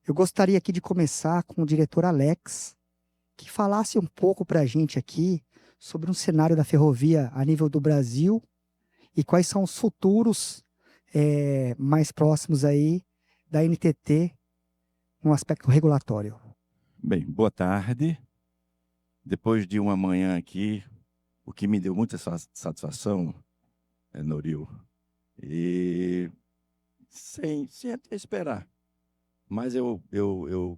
Eu gostaria aqui de começar com o diretor Alex, que falasse um pouco para a gente aqui sobre um cenário da ferrovia a nível do Brasil e quais são os futuros mais próximos aí da NTT no aspecto regulatório. Bem, boa tarde. Depois de uma manhã aqui, o que me deu muita satisfação, Noril, e sem até esperar. Mas eu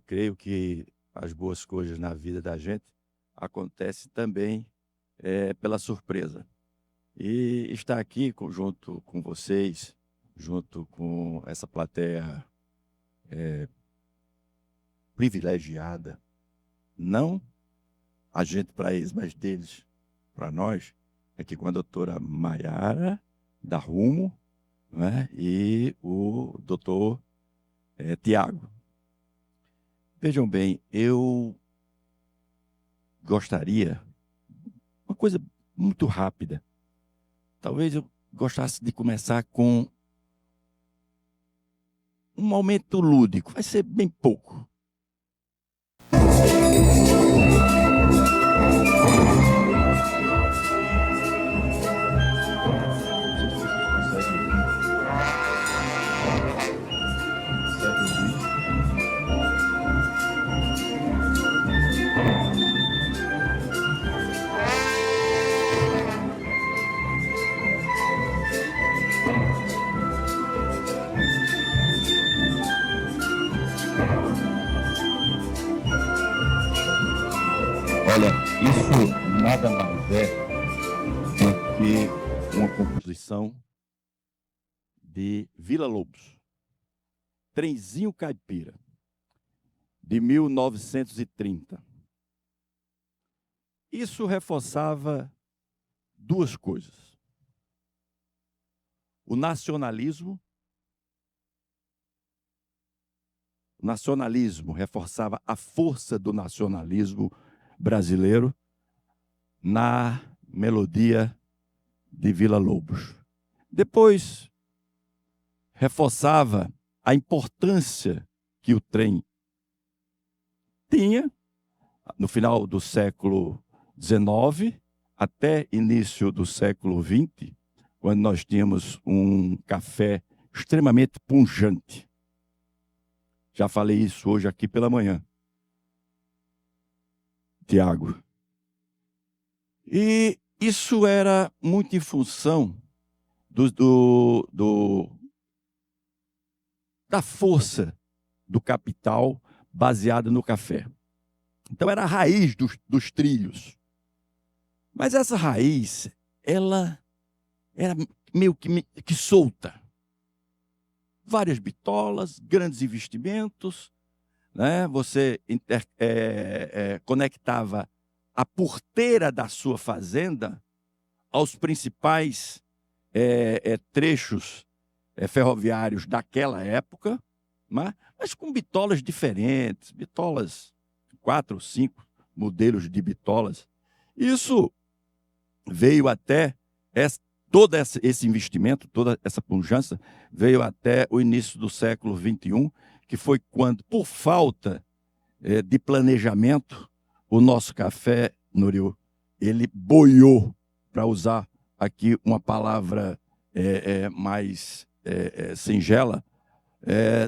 creio que as boas coisas na vida da gente acontecem também pela surpresa. E estar aqui junto com vocês, junto com essa plateia privilegiada, não a gente para eles, mas deles para nós, aqui com a doutora Maiara da Rumo, né, e o doutor Tiago. Vejam bem, eu gostaria, uma coisa muito rápida, talvez eu gostasse de começar com um momento lúdico, vai ser bem pouco. Olha, isso nada mais é do que uma composição de Vila Lobos, Trenzinho Caipira, de 1930. Isso reforçava duas coisas. O nacionalismo reforçava a força do nacionalismo brasileiro na melodia de Vila Lobos. Depois, reforçava a importância que o trem tinha no final do século XIX até início do século XX, quando nós tínhamos um café extremamente pungente. Já falei isso hoje aqui pela manhã, Tiago. E isso era muito em função da força do capital baseada no café. Então era a raiz dos trilhos. Mas essa raiz, ela era meio que solta. Várias bitolas, grandes investimentos, né? Você conectava a porteira da sua fazenda aos principais trechos ferroviários daquela época, né? Mas com bitolas diferentes, bitolas, 4 ou 5 modelos de bitolas. Isso veio até todo esse investimento, toda essa pujança, veio até o início do século XXI, que foi quando, por falta de planejamento, o nosso café, Noril, ele boiou, para usar aqui uma palavra mais singela,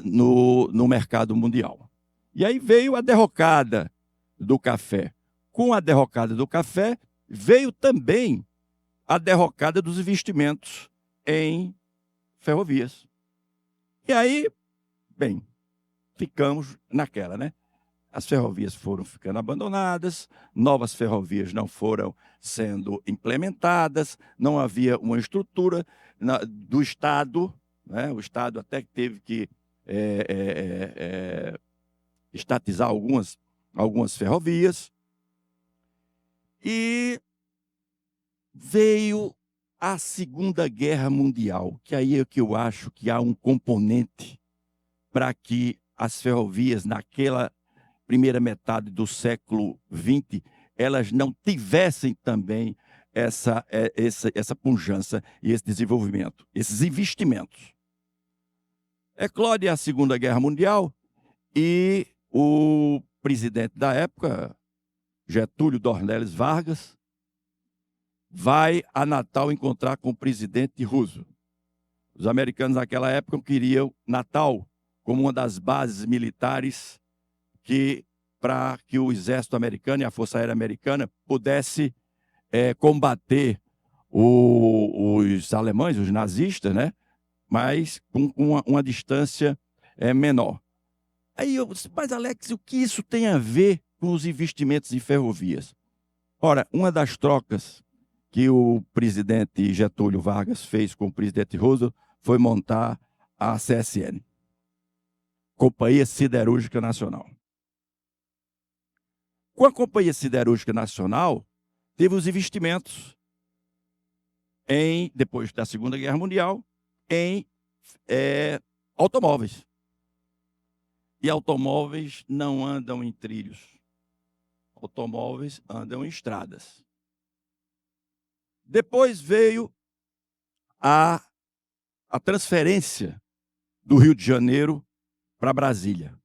no mercado mundial. E aí veio a derrocada do café. Com a derrocada do café, veio também a derrocada dos investimentos em ferrovias. E aí, bem, ficamos naquela, né? As ferrovias foram ficando abandonadas, novas ferrovias não foram sendo implementadas, não havia uma estrutura do Estado, né? O Estado até teve que estatizar algumas ferrovias. E veio a Segunda Guerra Mundial, que aí é que eu acho que há um componente para que as ferrovias, naquela primeira metade do século XX, elas não tivessem também essa pujança e esse desenvolvimento, esses investimentos. Eclode a Segunda Guerra Mundial E o presidente da época, Getúlio Dornelles Vargas, vai a Natal encontrar com o presidente Roosevelt. Os americanos naquela época queriam Natal como uma das bases militares para que o exército americano e a Força Aérea Americana pudesse combater os alemães, os nazistas, né? Mas com uma distância menor. Aí eu disse, mas Alex, o que isso tem a ver com os investimentos em ferrovias? Ora, uma das trocas que o presidente Getúlio Vargas fez com o presidente Roosevelt foi montar a CSN, Companhia Siderúrgica Nacional. Com a Companhia Siderúrgica Nacional, teve os investimentos depois da Segunda Guerra Mundial, em automóveis. E automóveis não andam em trilhos. Automóveis andam em estradas. Depois veio a transferência do Rio de Janeiro para Brasília.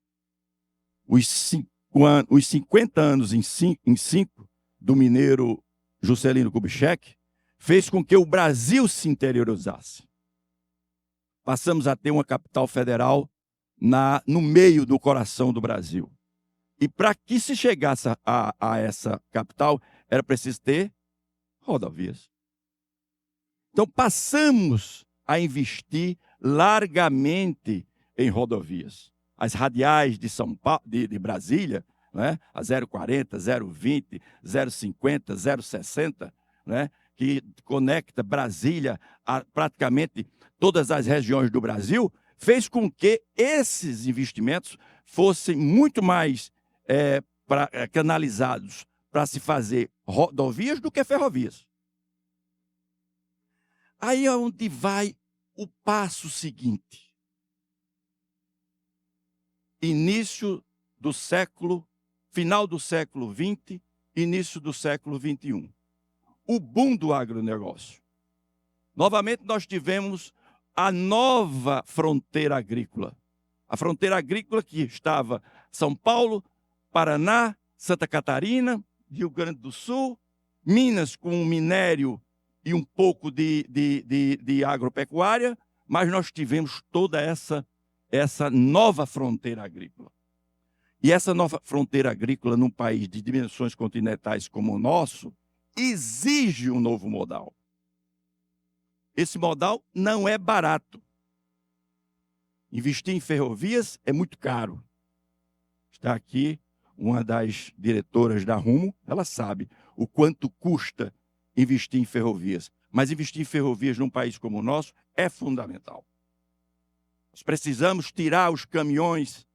Os 50 anos em 5 do mineiro Juscelino Kubitschek fez com que o Brasil se interiorizasse. Passamos a ter uma capital federal no meio do coração do Brasil. E para que se chegasse a essa capital, era preciso ter rodovias. Então, passamos a investir largamente em rodovias. As radiais de São Paulo, de Brasília, né? A 040, 020, 050, 060, né? Que conecta Brasília a praticamente todas as regiões do Brasil, fez com que esses investimentos fossem muito mais canalizados para se fazer rodovias do que ferrovias. Aí é onde vai o passo seguinte. Final do século XX, início do século XXI. O boom do agronegócio. Novamente nós tivemos a nova fronteira agrícola. A fronteira agrícola que estava São Paulo, Paraná, Santa Catarina, Rio Grande do Sul, Minas com minério e um pouco de agropecuária, mas nós tivemos toda essa nova fronteira agrícola. E essa nova fronteira agrícola, num país de dimensões continentais como o nosso, exige um novo modal. Esse modal não é barato. Investir em ferrovias é muito caro. Está aqui uma das diretoras da Rumo, ela sabe o quanto custa investir em ferrovias. Mas investir em ferrovias num país como o nosso é fundamental. Nós precisamos tirar os caminhões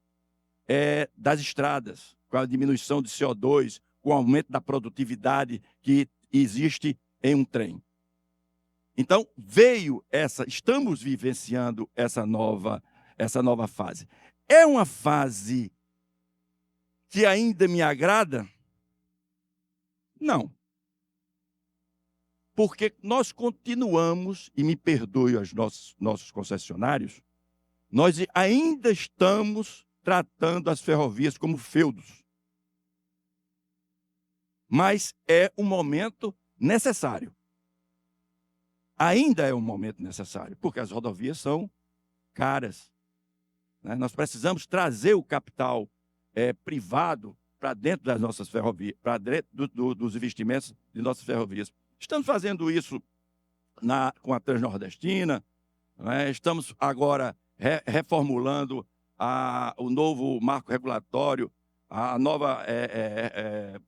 das estradas, com a diminuição de CO2, com o aumento da produtividade que existe em um trem. Então, estamos vivenciando essa nova fase. É uma fase que ainda me agrada? Não. Porque nós continuamos, e me perdoe os nossos concessionários, nós ainda estamos tratando as ferrovias como feudos. Mas é um momento necessário. Ainda é um momento necessário, porque as rodovias são caras. Né? Nós precisamos trazer o capital privado para dentro das nossas ferrovias, para dentro dos investimentos de nossas ferrovias. Estamos fazendo isso com a Transnordestina, né? Estamos agora reformulando o novo marco regulatório, a nova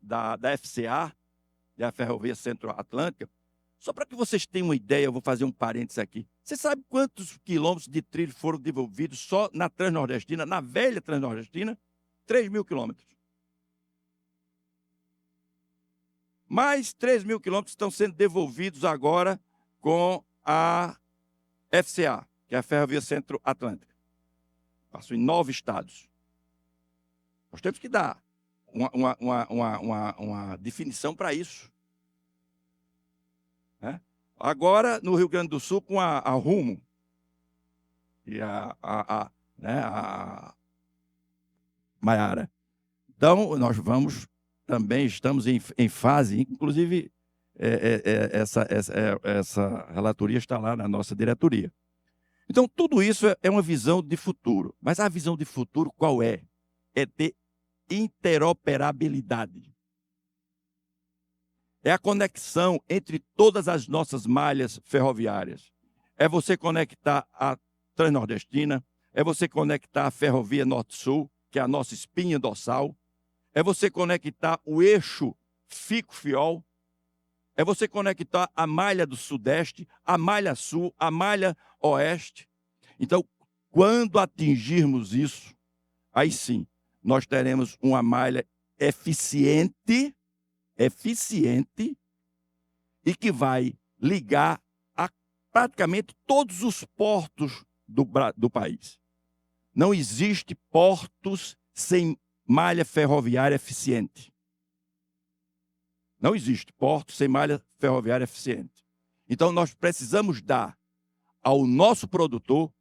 da FCA, da Ferrovia Centro-Atlântica. Só para que vocês tenham uma ideia, eu vou fazer um parênteses aqui. Você sabe quantos quilômetros de trilho foram devolvidos só na Transnordestina, na velha Transnordestina? 3.000 quilômetros. Mais 3.000 quilômetros estão sendo devolvidos agora com a FCA, que é a Ferrovia Centro-Atlântica. Passou em 9 estados. Nós temos que dar uma definição para isso. Né? Agora, no Rio Grande do Sul, com a Rumo, e Maiara. Então, nós também estamos em fase, inclusive, essa relatoria está lá na nossa diretoria. Então, tudo isso é uma visão de futuro. Mas a visão de futuro qual é? É ter interoperabilidade. É a conexão entre todas as nossas malhas ferroviárias. É você conectar a Transnordestina, é você conectar a Ferrovia Norte-Sul, que é a nossa espinha dorsal, é você conectar o eixo Fico-Fiol, é você conectar a malha do Sudeste, a malha Sul, a malha Oeste. Então, quando atingirmos isso, aí sim, nós teremos uma malha eficiente e que vai ligar a praticamente todos os portos do país. Não existe portos sem malha ferroviária eficiente. Não existe porto sem malha ferroviária eficiente. Então, nós precisamos dar ao nosso produtor,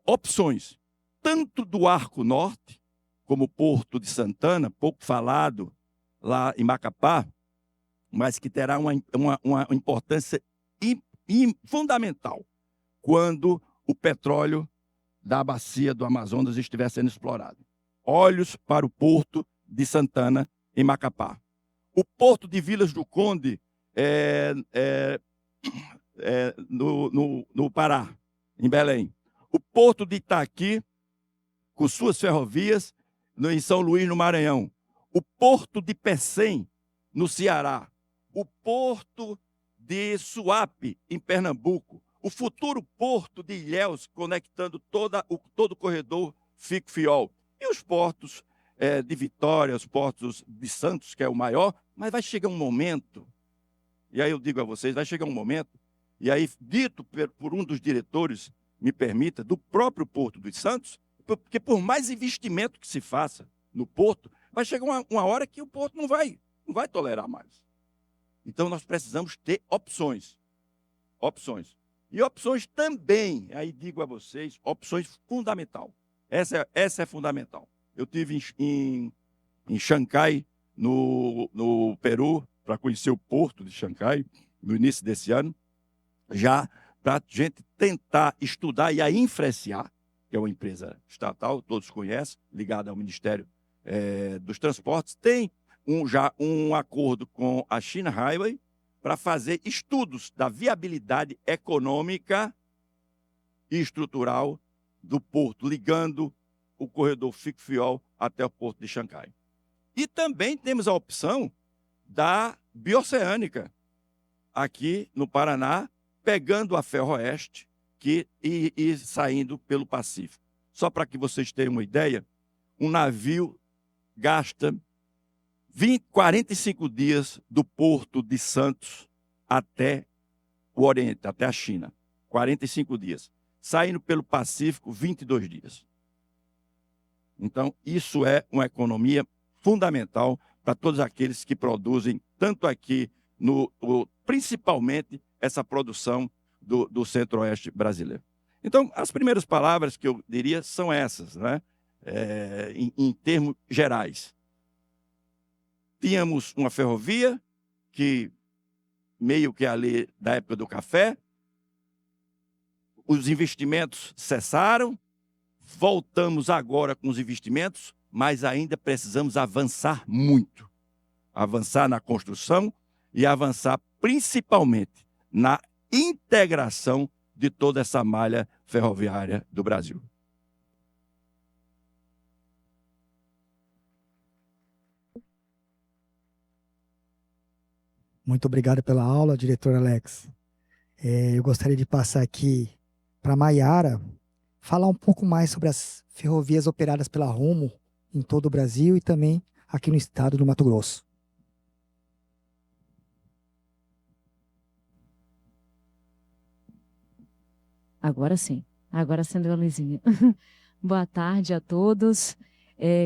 opções, tanto do Arco Norte, como o Porto de Santana, pouco falado lá em Macapá, mas que terá uma importância fundamental quando o petróleo da bacia do Amazonas estiver sendo explorado. Olhos para o Porto de Santana, em Macapá. O Porto de Vilas do Conde, no Pará, em Belém. O Porto de Itaqui, com suas ferrovias, em São Luís, no Maranhão. O Porto de Pecém, no Ceará. O Porto de Suape, em Pernambuco. O futuro Porto de Ilhéus, conectando todo o corredor Fico-Fiol. E os portos de Vitória, os portos de Santos, que é o maior, mas vai chegar um momento, e aí eu digo a vocês, vai chegar um momento, e aí dito por um dos diretores, me permita, do próprio Porto dos Santos, porque por mais investimento que se faça no porto, vai chegar uma hora que o porto não vai tolerar mais. Então nós precisamos ter opções. E opções também, aí digo a vocês, opções fundamental. Essa é fundamental. Eu estive em Xangai, no Peru, para conhecer o porto de Xangai, no início desse ano, já para a gente tentar estudar e a Infreciar, que é uma empresa estatal, todos conhecem, ligada ao Ministério dos Transportes, tem já um acordo com a China Highway para fazer estudos da viabilidade econômica e estrutural do porto, ligando o corredor Fico-Fiol até o porto de Xangai. E também temos a opção da Bioceânica, aqui no Paraná, pegando a Ferroeste e saindo pelo Pacífico. Só para que vocês tenham uma ideia, um navio gasta 45 dias do porto de Santos até o Oriente, até a China. 45 dias. Saindo pelo Pacífico, 22 dias. Então, isso é uma economia fundamental para todos aqueles que produzem, tanto aqui, principalmente, essa produção do Centro-Oeste brasileiro. Então, as primeiras palavras que eu diria são essas, né? Em termos gerais. Tínhamos uma ferrovia que, meio que ali da época do café, os investimentos cessaram, voltamos agora com os investimentos, mas ainda precisamos avançar muito. Avançar na construção e avançar principalmente na integração de toda essa malha ferroviária do Brasil. Muito obrigado pela aula, diretor Alex. Eu gostaria de passar aqui para a Maiara, falar um pouco mais sobre as ferrovias operadas pela Rumo em todo o Brasil e também aqui no estado do Mato Grosso. Agora sim. Agora acendeu a luzinha. Boa tarde a todos.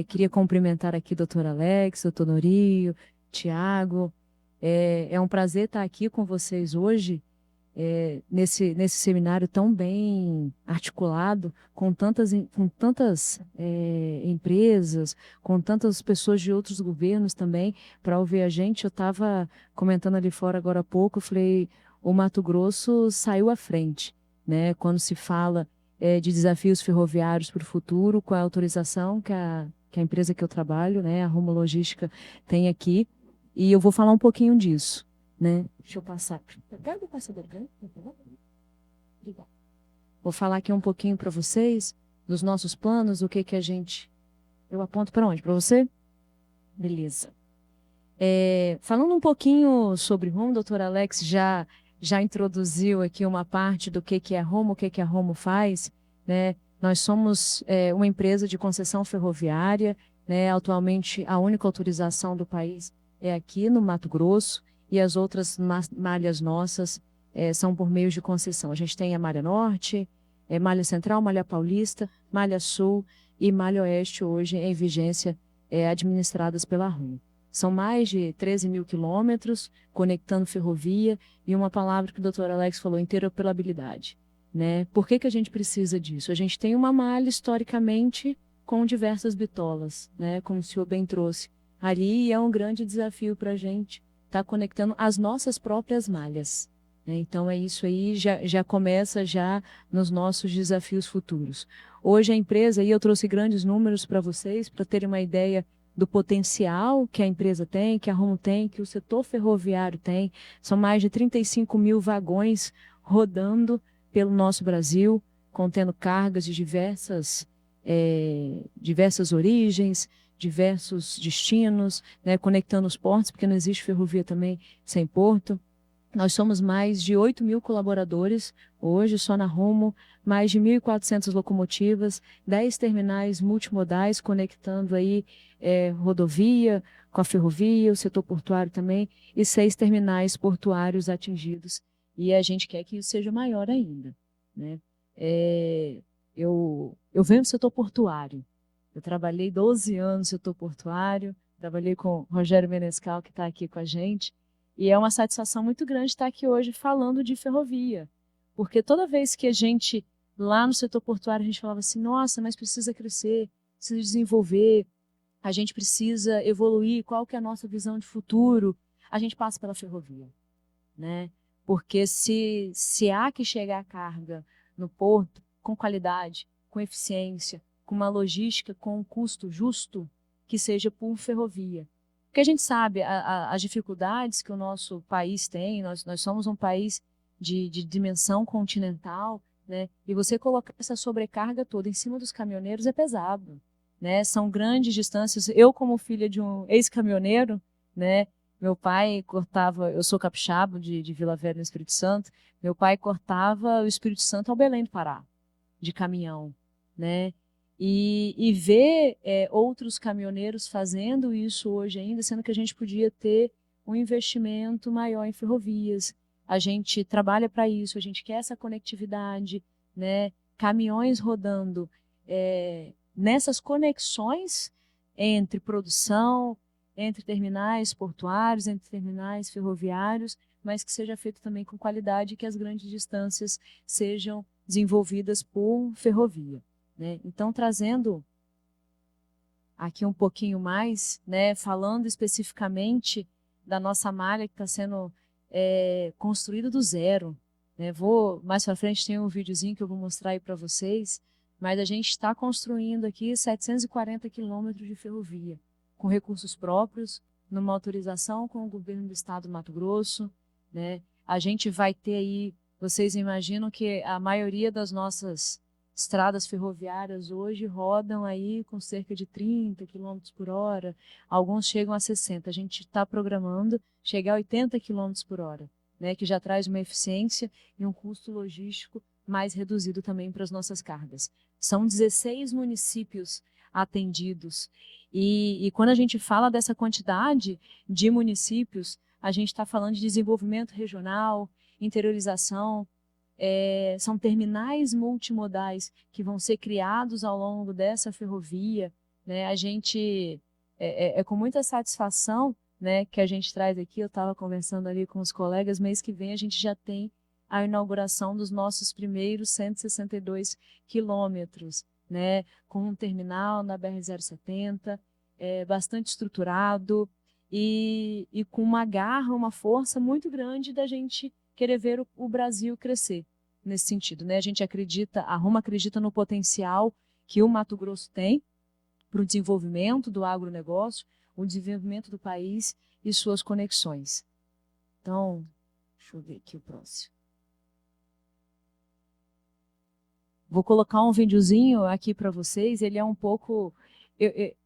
Queria cumprimentar aqui o doutor Alex, doutor Norio, Tiago. É um prazer estar aqui com vocês hoje, nesse seminário tão bem articulado, com tantas empresas, com tantas pessoas de outros governos também, para ouvir a gente. Eu estava comentando ali fora agora há pouco, eu falei, o Mato Grosso saiu à frente, né? Quando se fala de desafios ferroviários para o futuro, com a autorização que a empresa que eu trabalho, né, a Rumo Logística, tem aqui, e eu vou falar um pouquinho disso, né? Deixa eu passar. Pega o passador, né? Obrigada. Vou falar aqui um pouquinho para vocês dos nossos planos, o que que a gente... Eu aponto para onde? Para você? Beleza. Falando um pouquinho sobre Rumo, o doutor Alex já introduziu aqui uma parte do que é a Rumo, o que a Rumo faz, né? Nós somos uma empresa de concessão ferroviária, né? Atualmente, a única autorização do país é aqui no Mato Grosso, e as outras malhas nossas são por meio de concessão. A gente tem a Malha Norte, Malha Central, Malha Paulista, Malha Sul e Malha Oeste, hoje em vigência, administradas pela Rumo. São mais de 13 mil quilômetros conectando ferrovia, e uma palavra que o doutor Alex falou, interoperabilidade, né? Por que a gente precisa disso? A gente tem uma malha, historicamente, com diversas bitolas, né? Como o senhor bem trouxe. Ali é um grande desafio para a gente estar conectando as nossas próprias malhas, né? Então, é isso aí, já começa já nos nossos desafios futuros. Hoje a empresa, e eu trouxe grandes números para vocês, para terem uma ideia do potencial que a empresa tem, que a Rumo tem, que o setor ferroviário tem. São mais de 35 mil vagões rodando pelo nosso Brasil, contendo cargas de diversas origens, diversos destinos, né, conectando os portos, porque não existe ferrovia também sem porto. Nós somos mais de 8 mil colaboradores hoje, só na Rumo, mais de 1.400 locomotivas, 10 terminais multimodais conectando aí rodovia com a ferrovia, o setor portuário também, e 6 terminais portuários atingidos. E a gente quer que isso seja maior ainda, né? Eu venho do setor portuário. Eu trabalhei 12 anos no setor portuário, trabalhei com o Rogério Menescal, que está aqui com a gente, e é uma satisfação muito grande estar aqui hoje falando de ferrovia, porque toda vez que a gente, lá no setor portuário, a gente falava assim, nossa, mas precisa crescer, precisa desenvolver, a gente precisa evoluir, qual que é a nossa visão de futuro, a gente passa pela ferrovia, né? Porque se há que chegar a carga no porto com qualidade, com eficiência, com uma logística com um custo justo, que seja por ferrovia. Porque a gente sabe as dificuldades que o nosso país tem, nós somos um país de dimensão continental, né? E você colocar essa sobrecarga toda em cima dos caminhoneiros é pesado, né? São grandes distâncias. Eu, como filha de um ex-caminhoneiro, né? Meu pai cortava, eu sou capixaba de Vila Velha, no Espírito Santo, meu pai cortava o Espírito Santo ao Belém do Pará, de caminhão, né? E ver outros caminhoneiros fazendo isso hoje ainda, sendo que a gente podia ter um investimento maior em ferrovias. A gente trabalha para isso, a gente quer essa conectividade, né? Caminhões rodando nessas conexões entre produção, entre terminais portuários, entre terminais ferroviários, mas que seja feito também com qualidade e que as grandes distâncias sejam desenvolvidas por ferrovia, né? Então, trazendo aqui um pouquinho mais, né, falando especificamente da nossa malha que está sendo construída do zero, né? Mais para frente tem um videozinho que eu vou mostrar aí para vocês, mas a gente está construindo aqui 740 quilômetros de ferrovia, com recursos próprios, numa autorização com o governo do estado do Mato Grosso, né? A gente vai ter aí, vocês imaginam que a maioria das nossas estradas ferroviárias hoje rodam aí com cerca de 30 km por hora, alguns chegam a 60. A gente está programando chegar a 80 km por hora, né? Que já traz uma eficiência e um custo logístico mais reduzido também para as nossas cargas. São 16 municípios atendidos. E quando a gente fala dessa quantidade de municípios, a gente está falando de desenvolvimento regional, interiorização, são terminais multimodais que vão ser criados ao longo dessa ferrovia, né? A gente, com muita satisfação, né, que a gente traz aqui, eu estava conversando ali com os colegas, mês que vem a gente já tem a inauguração dos nossos primeiros 162 quilômetros, né, com um terminal na BR-070, bastante estruturado e com uma garra, uma força muito grande da gente querer ver o Brasil crescer nesse sentido, né? A Rumo acredita no potencial que o Mato Grosso tem para o desenvolvimento do agronegócio, o desenvolvimento do país e suas conexões. Então, deixa eu ver aqui o próximo. Vou colocar um videozinho aqui para vocês, ele é um pouco...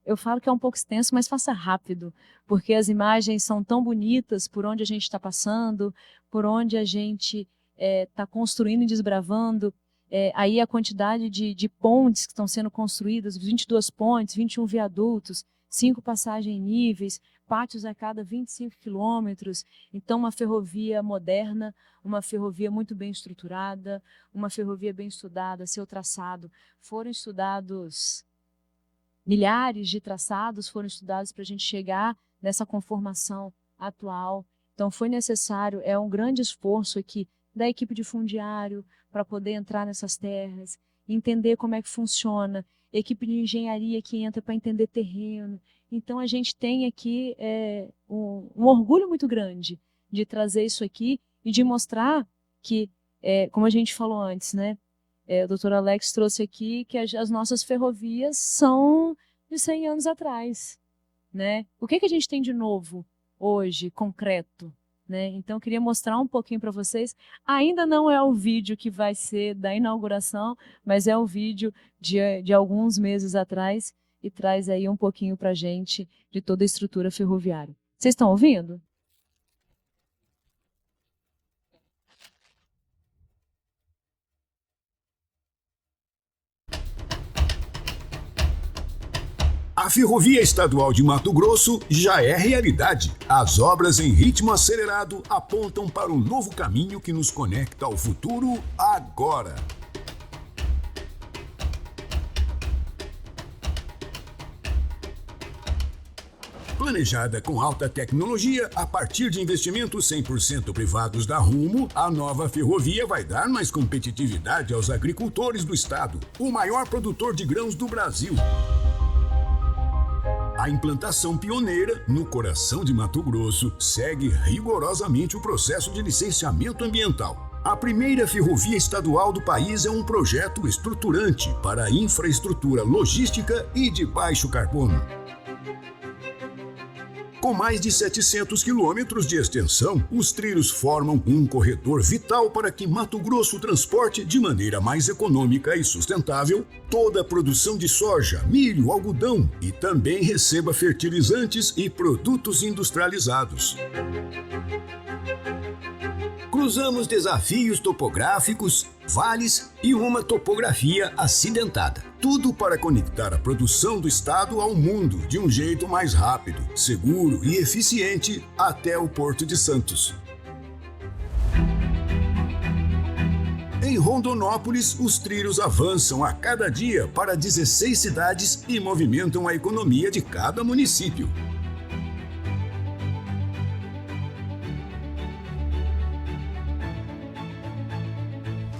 Eu falo que é um pouco extenso, mas faça rápido, porque as imagens são tão bonitas por onde a gente está passando, por onde a gente está construindo e desbravando. Aí a quantidade de pontes que estão sendo construídas, 22 pontes, 21 viadutos, 5 passagens em níveis, pátios a cada 25 quilômetros. Então, uma ferrovia moderna, uma ferrovia muito bem estruturada, uma ferrovia bem estudada, seu traçado. Foram estudados... Milhares de traçados foram estudados para a gente chegar nessa conformação atual. Então, foi necessário, é um grande esforço aqui da equipe de fundiário para poder entrar nessas terras, entender como é que funciona, equipe de engenharia que entra para entender terreno. Então, a gente tem aqui um orgulho muito grande de trazer isso aqui e de mostrar que, como a gente falou antes, né? O doutor Alex trouxe aqui que as nossas ferrovias são de 100 anos atrás, né? O que a gente tem de novo hoje, concreto, né? Então, eu queria mostrar um pouquinho para vocês. Ainda não é o vídeo que vai ser da inauguração, mas é o vídeo de alguns meses atrás e traz aí um pouquinho para a gente de toda a estrutura ferroviária. Vocês estão ouvindo? A Ferrovia Estadual de Mato Grosso já é realidade. As obras em ritmo acelerado apontam para um novo caminho que nos conecta ao futuro agora. Planejada com alta tecnologia, a partir de investimentos 100% privados da Rumo, a nova ferrovia vai dar mais competitividade aos agricultores do estado, o maior produtor de grãos do Brasil. A implantação pioneira, no coração de Mato Grosso, segue rigorosamente o processo de licenciamento ambiental. A primeira ferrovia estadual do país é um projeto estruturante para a infraestrutura logística e de baixo carbono. Com mais de 700 quilômetros de extensão, os trilhos formam um corredor vital para que Mato Grosso transporte de maneira mais econômica e sustentável toda a produção de soja, milho, algodão e também receba fertilizantes e produtos industrializados. Cruzamos desafios topográficos, vales e uma topografia acidentada. Tudo para conectar a produção do estado ao mundo de um jeito mais rápido, seguro e eficiente até o Porto de Santos. Em Rondonópolis, os trilhos avançam a cada dia para 16 cidades e movimentam a economia de cada município.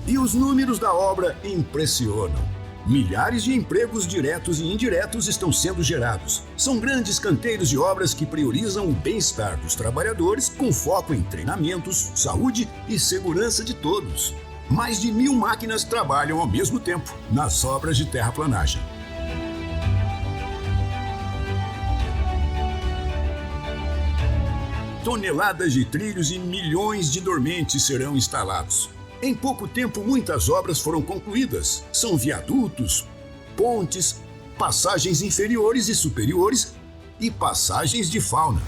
E os números da obra impressionam. Milhares de empregos diretos e indiretos estão sendo gerados. São grandes canteiros de obras que priorizam o bem-estar dos trabalhadores com foco em treinamentos, saúde e segurança de todos. Mais de 1.000 máquinas trabalham ao mesmo tempo nas obras de terraplanagem. Toneladas de trilhos e milhões de dormentes serão instalados. Em pouco tempo, muitas obras foram concluídas. São viadutos, pontes, passagens inferiores e superiores e passagens de fauna.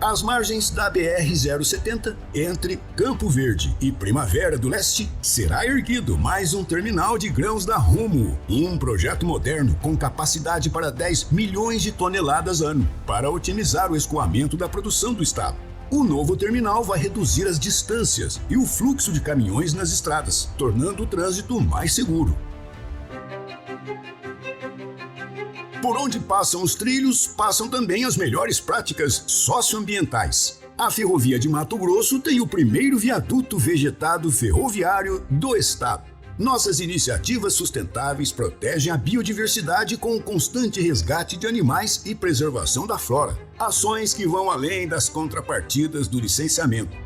Às margens da BR-070, entre Campo Verde e Primavera do Leste, será erguido mais um terminal de grãos da Rumo, um projeto moderno com capacidade para 10 milhões de toneladas ano, para otimizar o escoamento da produção do estado. O novo terminal vai reduzir as distâncias e o fluxo de caminhões nas estradas, tornando o trânsito mais seguro. Por onde passam os trilhos, passam também as melhores práticas socioambientais. A Ferrovia de Mato Grosso tem o primeiro viaduto vegetado ferroviário do estado. Nossas iniciativas sustentáveis protegem a biodiversidade com o constante resgate de animais e preservação da flora. Ações que vão além das contrapartidas do licenciamento.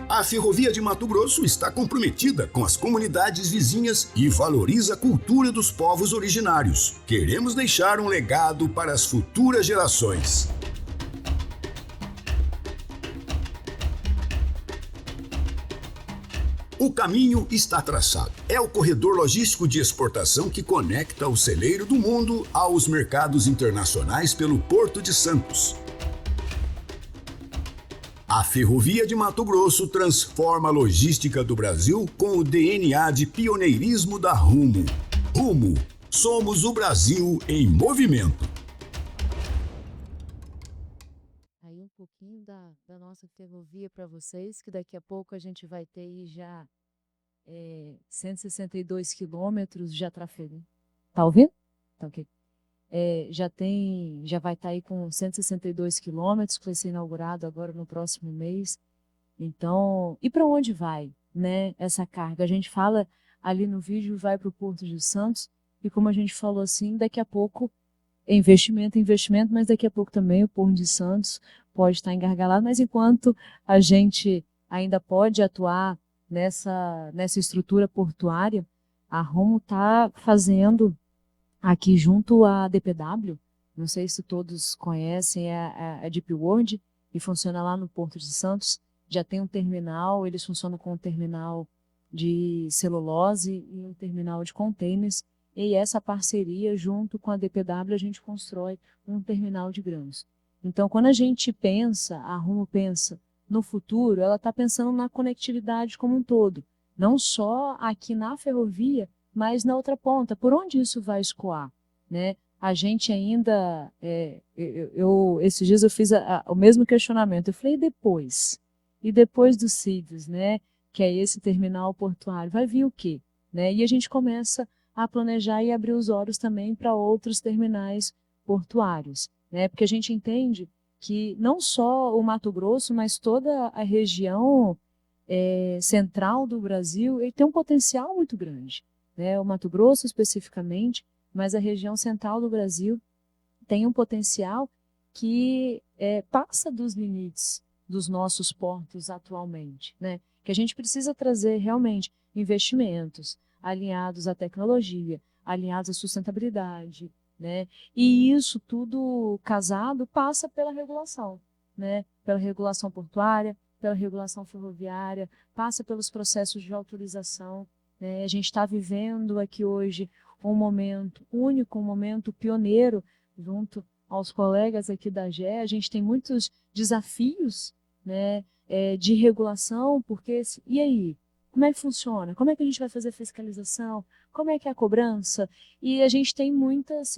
A Ferrovia de Mato Grosso está comprometida com as comunidades vizinhas e valoriza a cultura dos povos originários. Queremos deixar um legado para as futuras gerações. O caminho está traçado. É o corredor logístico de exportação que conecta o celeiro do mundo aos mercados internacionais pelo Porto de Santos. A Ferrovia de Mato Grosso transforma a logística do Brasil com o DNA de pioneirismo da Rumo. Rumo, somos o Brasil em movimento. Aí um pouquinho da nossa ferrovia para vocês, que daqui a pouco a gente vai ter aí já 162 quilômetros já trafegando. Tá ouvindo? Tá ok. Já vai estar aí com 162 quilômetros, que vai ser inaugurado agora no próximo mês. Então, e para onde vai, né, essa carga? A gente fala ali no vídeo, vai para o Porto de Santos, e como a gente falou assim, daqui a pouco investimento, mas daqui a pouco também o Porto de Santos pode estar engargalado, mas enquanto a gente ainda pode atuar nessa estrutura portuária, a Rumo está fazendo aqui junto à DPW, não sei se todos conhecem, a Deep World, e funciona lá no Porto de Santos, já tem um terminal, eles funcionam com um terminal de celulose e um terminal de containers, e essa parceria junto com a DPW a gente constrói um terminal de grãos. Então, quando a gente pensa, a Rumo pensa no futuro, ela está pensando na conectividade como um todo, não só aqui na ferrovia, mas na outra ponta, por onde isso vai escoar, né? A gente ainda, esses dias eu fiz o mesmo questionamento, eu falei, e depois dos CIDs, né? Que é esse terminal portuário, vai vir o quê? Né? E a gente começa a planejar e abrir os olhos também para outros terminais portuários, né? Porque a gente entende que não só o Mato Grosso, mas toda a região central do Brasil, ele tem um potencial muito grande, né? O Mato Grosso especificamente, mas a região central do Brasil tem um potencial que passa dos limites dos nossos portos atualmente, né? Que a gente precisa trazer realmente investimentos alinhados à tecnologia, alinhados à sustentabilidade, né? E isso tudo casado passa pela regulação, né? Pela regulação portuária, pela regulação ferroviária, passa pelos processos de autorização, né? A gente está vivendo aqui hoje um momento único, um momento pioneiro, junto aos colegas aqui da GE. A gente tem muitos desafios, né, de regulação, porque, e aí? Como é que funciona? Como é que a gente vai fazer a fiscalização? Como é que é a cobrança? E a gente tem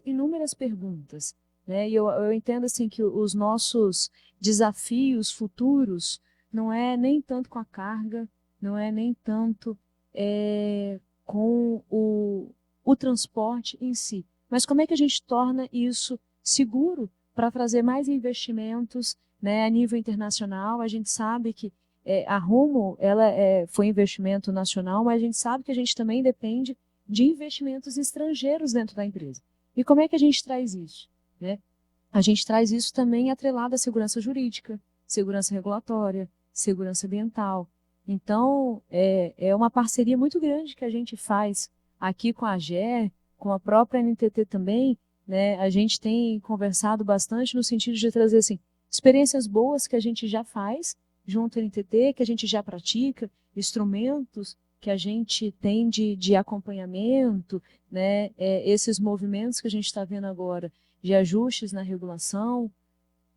inúmeras perguntas, né? E eu entendo assim que os nossos desafios futuros não é nem tanto com a carga, não é nem tanto com o transporte em si, mas como é que a gente torna isso seguro para trazer mais investimentos, né, a nível internacional. A gente sabe que a Rumo foi investimento nacional, mas a gente sabe que a gente também depende de investimentos estrangeiros dentro da empresa. E como é que a gente traz isso, né? A gente traz isso também atrelado à segurança jurídica, segurança regulatória, segurança ambiental. Então, é uma parceria muito grande que a gente faz aqui com a AGER, com a própria NTT também, né? A gente tem conversado bastante no sentido de trazer assim, experiências boas que a gente já faz junto à NTT, que a gente já pratica, instrumentos que a gente tem de acompanhamento, né? Esses movimentos que a gente está vendo agora de ajustes na regulação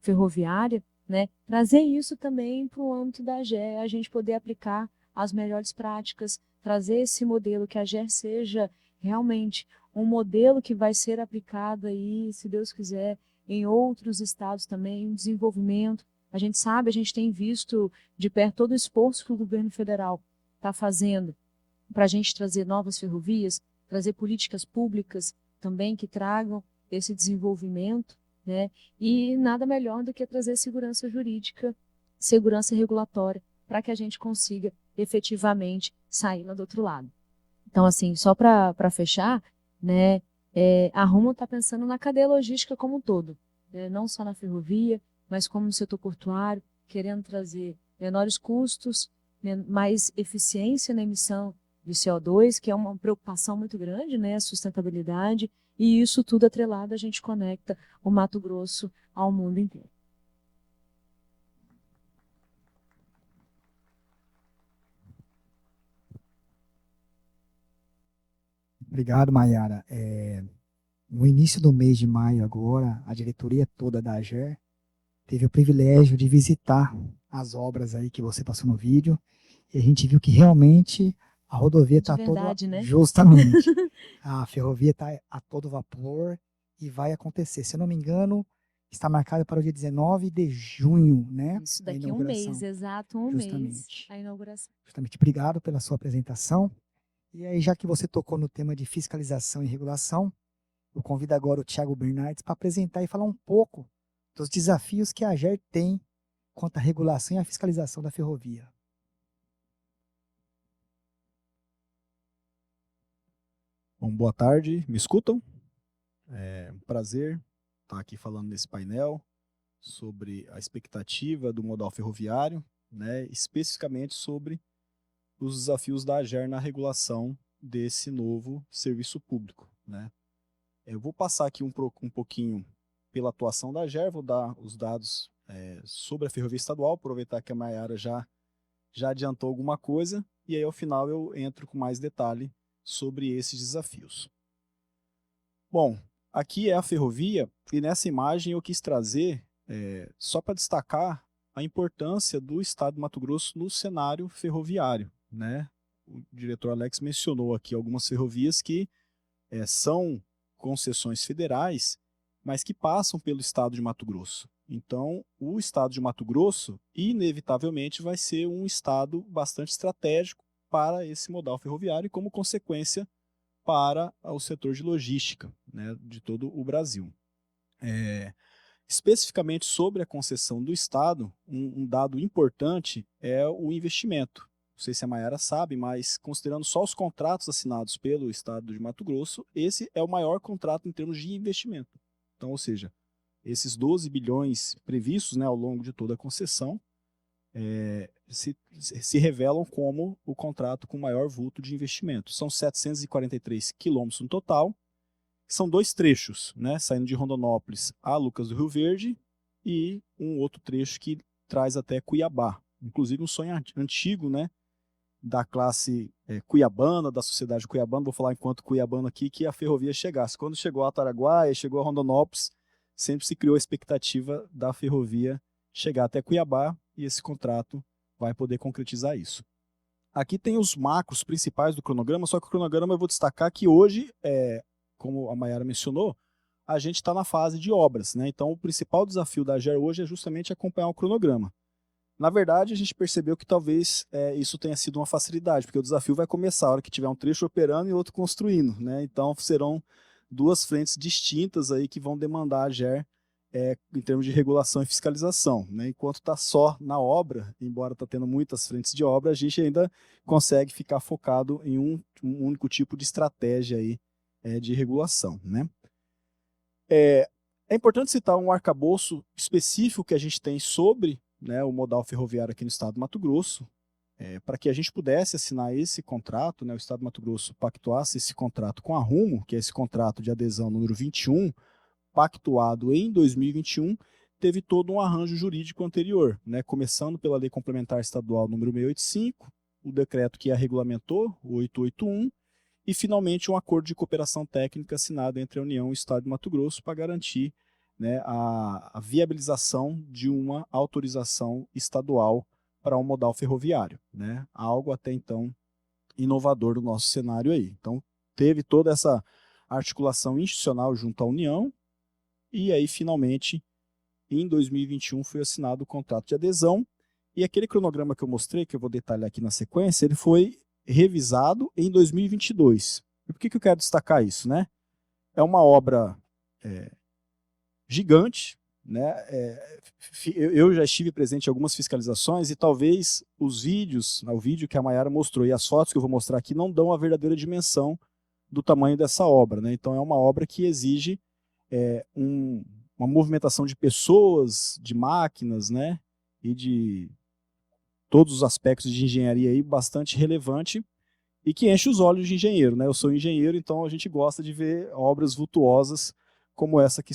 ferroviária, né? Trazer isso também para o âmbito da AGER, a gente poder aplicar as melhores práticas, trazer esse modelo, que a AGER seja realmente um modelo que vai ser aplicado aí, se Deus quiser, em outros estados também, em desenvolvimento. A gente sabe, a gente tem visto de perto todo o esforço que o governo federal está fazendo para a gente trazer novas ferrovias, trazer políticas públicas também que tragam esse desenvolvimento, né? E nada melhor do que trazer segurança jurídica, segurança regulatória, para que a gente consiga efetivamente sair lá do outro lado. Então, assim, só para fechar, né, a Rumo está pensando na cadeia logística como um todo, né, não só na ferrovia, mas como no setor portuário, querendo trazer menores custos, mais eficiência na emissão de CO2, que é uma preocupação muito grande, né, a sustentabilidade, e isso tudo atrelado, a gente conecta o Mato Grosso ao mundo inteiro. Obrigado, Maiara. No início do mês de maio agora, a diretoria toda da AGER teve o privilégio de visitar as obras aí que você passou no vídeo, e a gente viu que realmente a rodovia está toda... verdade, né? Justamente. A ferrovia está a todo vapor e vai acontecer. Se eu não me engano, está marcado para o dia 19 de junho, né? Isso a daqui um inauguração. mês, exato, um mês, Justamente. a inauguração. Justamente. Obrigado pela sua apresentação. E aí, já que você tocou no tema de fiscalização e regulação, eu convido agora o Thiago Bernardes para apresentar e falar um pouco dos desafios que a AGER tem quanto à regulação e à fiscalização da ferrovia. Bom, boa tarde, me escutam? É um prazer estar aqui falando nesse painel sobre a expectativa do modal ferroviário, né, especificamente sobre os desafios da AGER na regulação desse novo serviço público, né. Eu vou passar aqui um pouquinho pela atuação da AGER, vou dar os dados sobre a ferrovia estadual, aproveitar que a Maiara já adiantou alguma coisa, e aí ao final eu entro com mais detalhe sobre esses desafios. Bom, aqui é a ferrovia, e nessa imagem eu quis trazer, só para destacar a importância do estado do Mato Grosso no cenário ferroviário, né? O diretor Alex mencionou aqui algumas ferrovias que são concessões federais, mas que passam pelo estado de Mato Grosso. Então, o estado de Mato Grosso, inevitavelmente, vai ser um estado bastante estratégico para esse modal ferroviário e, como consequência, para o setor de logística, né, de todo o Brasil. Especificamente sobre a concessão do estado, um dado importante é o investimento. Não sei se a Maiara sabe, mas considerando só os contratos assinados pelo estado de Mato Grosso, esse é o maior contrato em termos de investimento. Então, ou seja, esses 12 bilhões previstos, né, ao longo de toda a concessão, se revelam como o contrato com maior vulto de investimento. São 743 quilômetros no total, são 2 trechos, né, saindo de Rondonópolis a Lucas do Rio Verde, e um outro trecho que traz até Cuiabá. Inclusive um sonho antigo, né, da classe cuiabana, da sociedade cuiabana, vou falar enquanto cuiabano aqui, que a ferrovia chegasse. Quando chegou a Ataraguaia, chegou a Rondonópolis, sempre se criou a expectativa da ferrovia chegar até Cuiabá, e esse contrato vai poder concretizar isso. Aqui tem os macros principais do cronograma, só que o cronograma eu vou destacar que hoje, como a Maiara mencionou, a gente está na fase de obras, né? Então o principal desafio da AGER hoje é justamente acompanhar o cronograma. Na verdade, a gente percebeu que talvez isso tenha sido uma facilidade, porque o desafio vai começar a hora que tiver um trecho operando e outro construindo, né? Então serão 2 frentes distintas aí que vão demandar a AGER em termos de regulação e fiscalização, né? Enquanto está só na obra, embora está tendo muitas frentes de obra, a gente ainda consegue ficar focado em um único tipo de estratégia aí, de regulação, né? É importante citar um arcabouço específico que a gente tem sobre, né, o modal ferroviário aqui no estado do Mato Grosso, para que a gente pudesse assinar esse contrato, né, o estado do Mato Grosso pactuasse esse contrato com a Rumo, que é esse contrato de adesão número 21, pactuado em 2021, teve todo um arranjo jurídico anterior, né, começando pela Lei Complementar Estadual número 685, o decreto que a regulamentou, o 881, e finalmente um acordo de cooperação técnica assinado entre a União e o estado de Mato Grosso para garantir, né, a viabilização de uma autorização estadual para um modal ferroviário, né, algo até então inovador do nosso cenário aí. Então teve toda essa articulação institucional junto à União, e aí finalmente em 2021 foi assinado o contrato de adesão, e aquele cronograma que eu mostrei, que eu vou detalhar aqui na sequência, ele foi revisado em 2022. E por que eu quero destacar isso, né? É uma obra gigante, né? Eu já estive presente em algumas fiscalizações e talvez os vídeos, o vídeo que a Maiara mostrou e as fotos que eu vou mostrar aqui não dão a verdadeira dimensão do tamanho dessa obra, né? Então é uma obra que exige uma movimentação de pessoas, de máquinas, né? E de todos os aspectos de engenharia aí bastante relevante e que enche os olhos de engenheiro, né? Eu sou engenheiro, então a gente gosta de ver obras vultuosas como essa que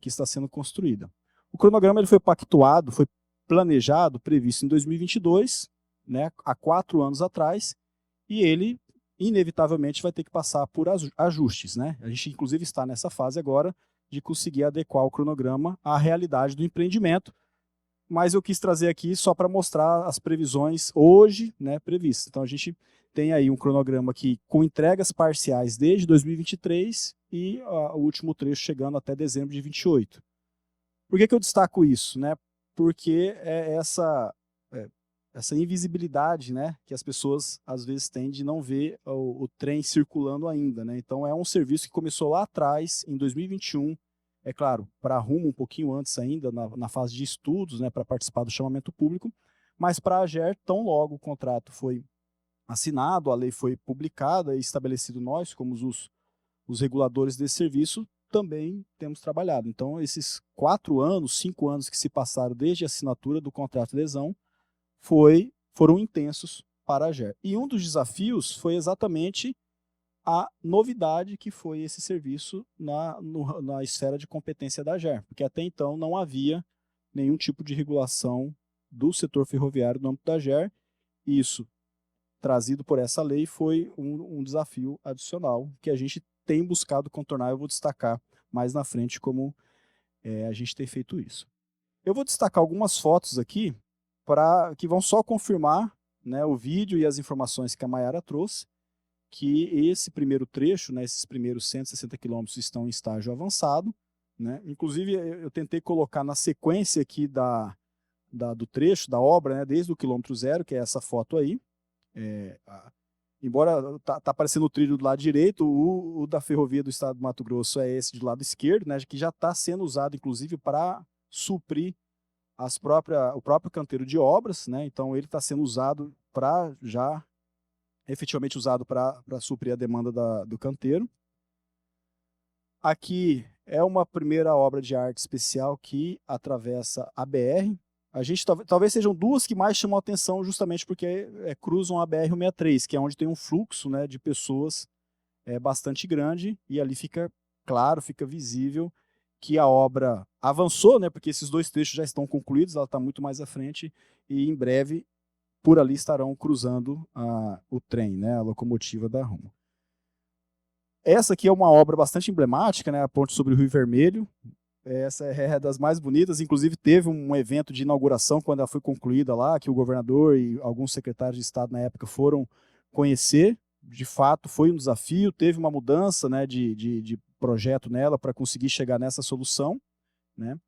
está sendo construída. O cronograma ele foi pactuado, foi planejado, previsto em 2022, né? Há 4 anos atrás, e ele inevitavelmente vai ter que passar por ajustes, né? A gente inclusive está nessa fase agora de conseguir adequar o cronograma à realidade do empreendimento, mas eu quis trazer aqui só para mostrar as previsões hoje, né, previstas. Então a gente tem aí um cronograma aqui com entregas parciais desde 2023 e o último trecho chegando até dezembro de 28. Por que eu destaco isso, né? Porque é essa invisibilidade, né, que as pessoas às vezes têm de não ver o trem circulando ainda, né? Então é um serviço que começou lá atrás, em 2021, é claro, para a Rumo um pouquinho antes ainda, na fase de estudos, né, para participar do chamamento público, mas para a AGER, tão logo o contrato foi assinado, a lei foi publicada e estabelecido nós, como os reguladores desse serviço, também temos trabalhado. Então esses 4 anos, 5 anos que se passaram desde a assinatura do contrato de adesão, foram intensos para a AGER. E um dos desafios foi exatamente a novidade que foi esse serviço na esfera de competência da AGER, porque até então não havia nenhum tipo de regulação do setor ferroviário no âmbito da AGER, e isso, trazido por essa lei, foi um desafio adicional que a gente tem buscado contornar. Eu vou destacar mais na frente como a gente tem feito isso. Eu vou destacar algumas fotos aqui que vão só confirmar, né, o vídeo e as informações que a Maiara trouxe, que esse primeiro trecho, né, esses primeiros 160 quilômetros estão em estágio avançado, né? Inclusive eu tentei colocar na sequência aqui do trecho da obra, né, desde o quilômetro 0, que é essa foto aí. Embora tá aparecendo o trilho do lado direito, o da Ferrovia do Estado do Mato Grosso é esse do lado esquerdo, né, que já está sendo usado inclusive para suprir o próprio canteiro de obras, né? Então ele está sendo usado efetivamente usado para suprir a demanda do canteiro. Aqui é uma primeira obra de arte especial que atravessa a BR. A gente talvez sejam duas que mais chamam a atenção justamente porque cruzam a BR-163, que é onde tem um fluxo, né, de pessoas bastante grande, e ali fica claro, fica visível que a obra avançou, né, porque esses 2 trechos já estão concluídos, ela está muito mais à frente, e em breve por ali estarão cruzando o trem, né, a locomotiva da Rumo. Essa aqui é uma obra bastante emblemática, né, a ponte sobre o Rio Vermelho. Essa é das mais bonitas, inclusive teve um evento de inauguração quando ela foi concluída lá, que o governador e alguns secretários de Estado na época foram conhecer. De fato, foi um desafio, teve uma mudança, né, de projeto nela para conseguir chegar nessa solução, né.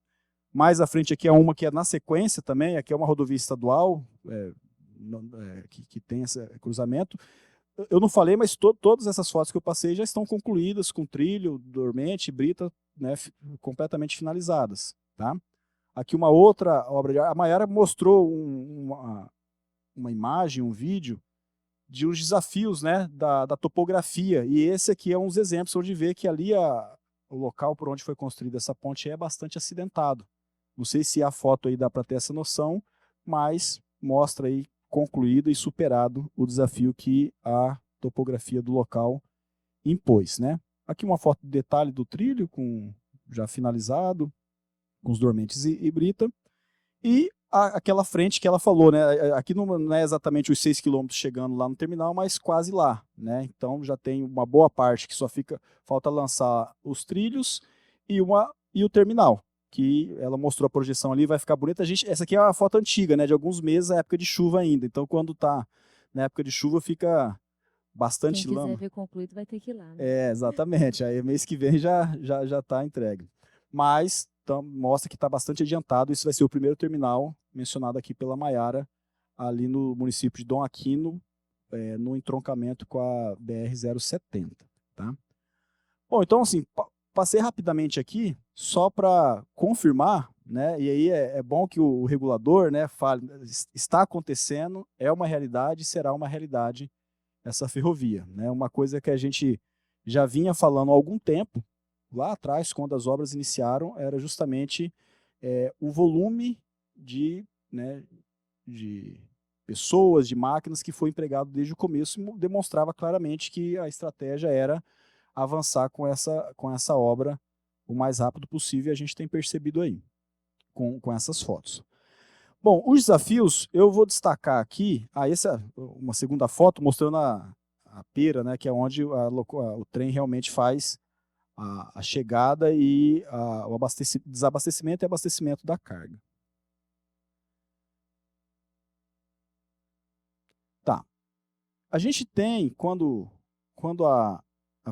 Mais à frente aqui é uma que é na sequência também, aqui é uma rodovia estadual, que tem esse cruzamento. Eu não falei, mas todas essas fotos que eu passei já estão concluídas, com trilho, dormente, brita, né, completamente finalizadas. Tá? Aqui uma outra obra de arte. A Maiara mostrou uma imagem, um vídeo, de uns desafios, né, da topografia, e esse aqui é uns exemplos onde vê que ali o local por onde foi construída essa ponte é bastante acidentado. Não sei se a foto aí dá para ter essa noção, mas mostra aí concluído e superado o desafio que a topografia do local impôs, né? Aqui uma foto de detalhe do trilho, já finalizado, com os dormentes e brita. E aquela frente que ela falou, né? Aqui não é exatamente os 6 quilômetros chegando lá no terminal, mas quase lá, né? Então já tem uma boa parte que falta lançar os trilhos e o terminal, que ela mostrou a projeção ali, vai ficar bonita. Essa aqui é uma foto antiga, né, de alguns meses, a época de chuva ainda. Então, quando está na época de chuva, fica bastante lama. Quem quiser ver concluído vai ter que ir lá. Né? Exatamente. Aí mês que vem já está entregue. Mas então, mostra que está bastante adiantado. Isso vai ser o primeiro terminal mencionado aqui pela Maiara, ali no município de Dom Aquino, no entroncamento com a BR-070. Tá? Bom, então assim, passei rapidamente aqui, só para confirmar, né? E aí é bom que o regulador, né, fale, está acontecendo, é uma realidade, será uma realidade essa ferrovia, né? Uma coisa que a gente já vinha falando há algum tempo, lá atrás, quando as obras iniciaram, era justamente o volume de, né, de pessoas, de máquinas que foi empregado desde o começo, e demonstrava claramente que a estratégia era avançar com essa obra o mais rápido possível, e a gente tem percebido aí, com essas fotos. Bom, os desafios, eu vou destacar aqui, essa é uma segunda foto mostrando a pera, né, que é onde o trem realmente faz a chegada e o desabastecimento e abastecimento da carga. Tá. A gente tem, quando a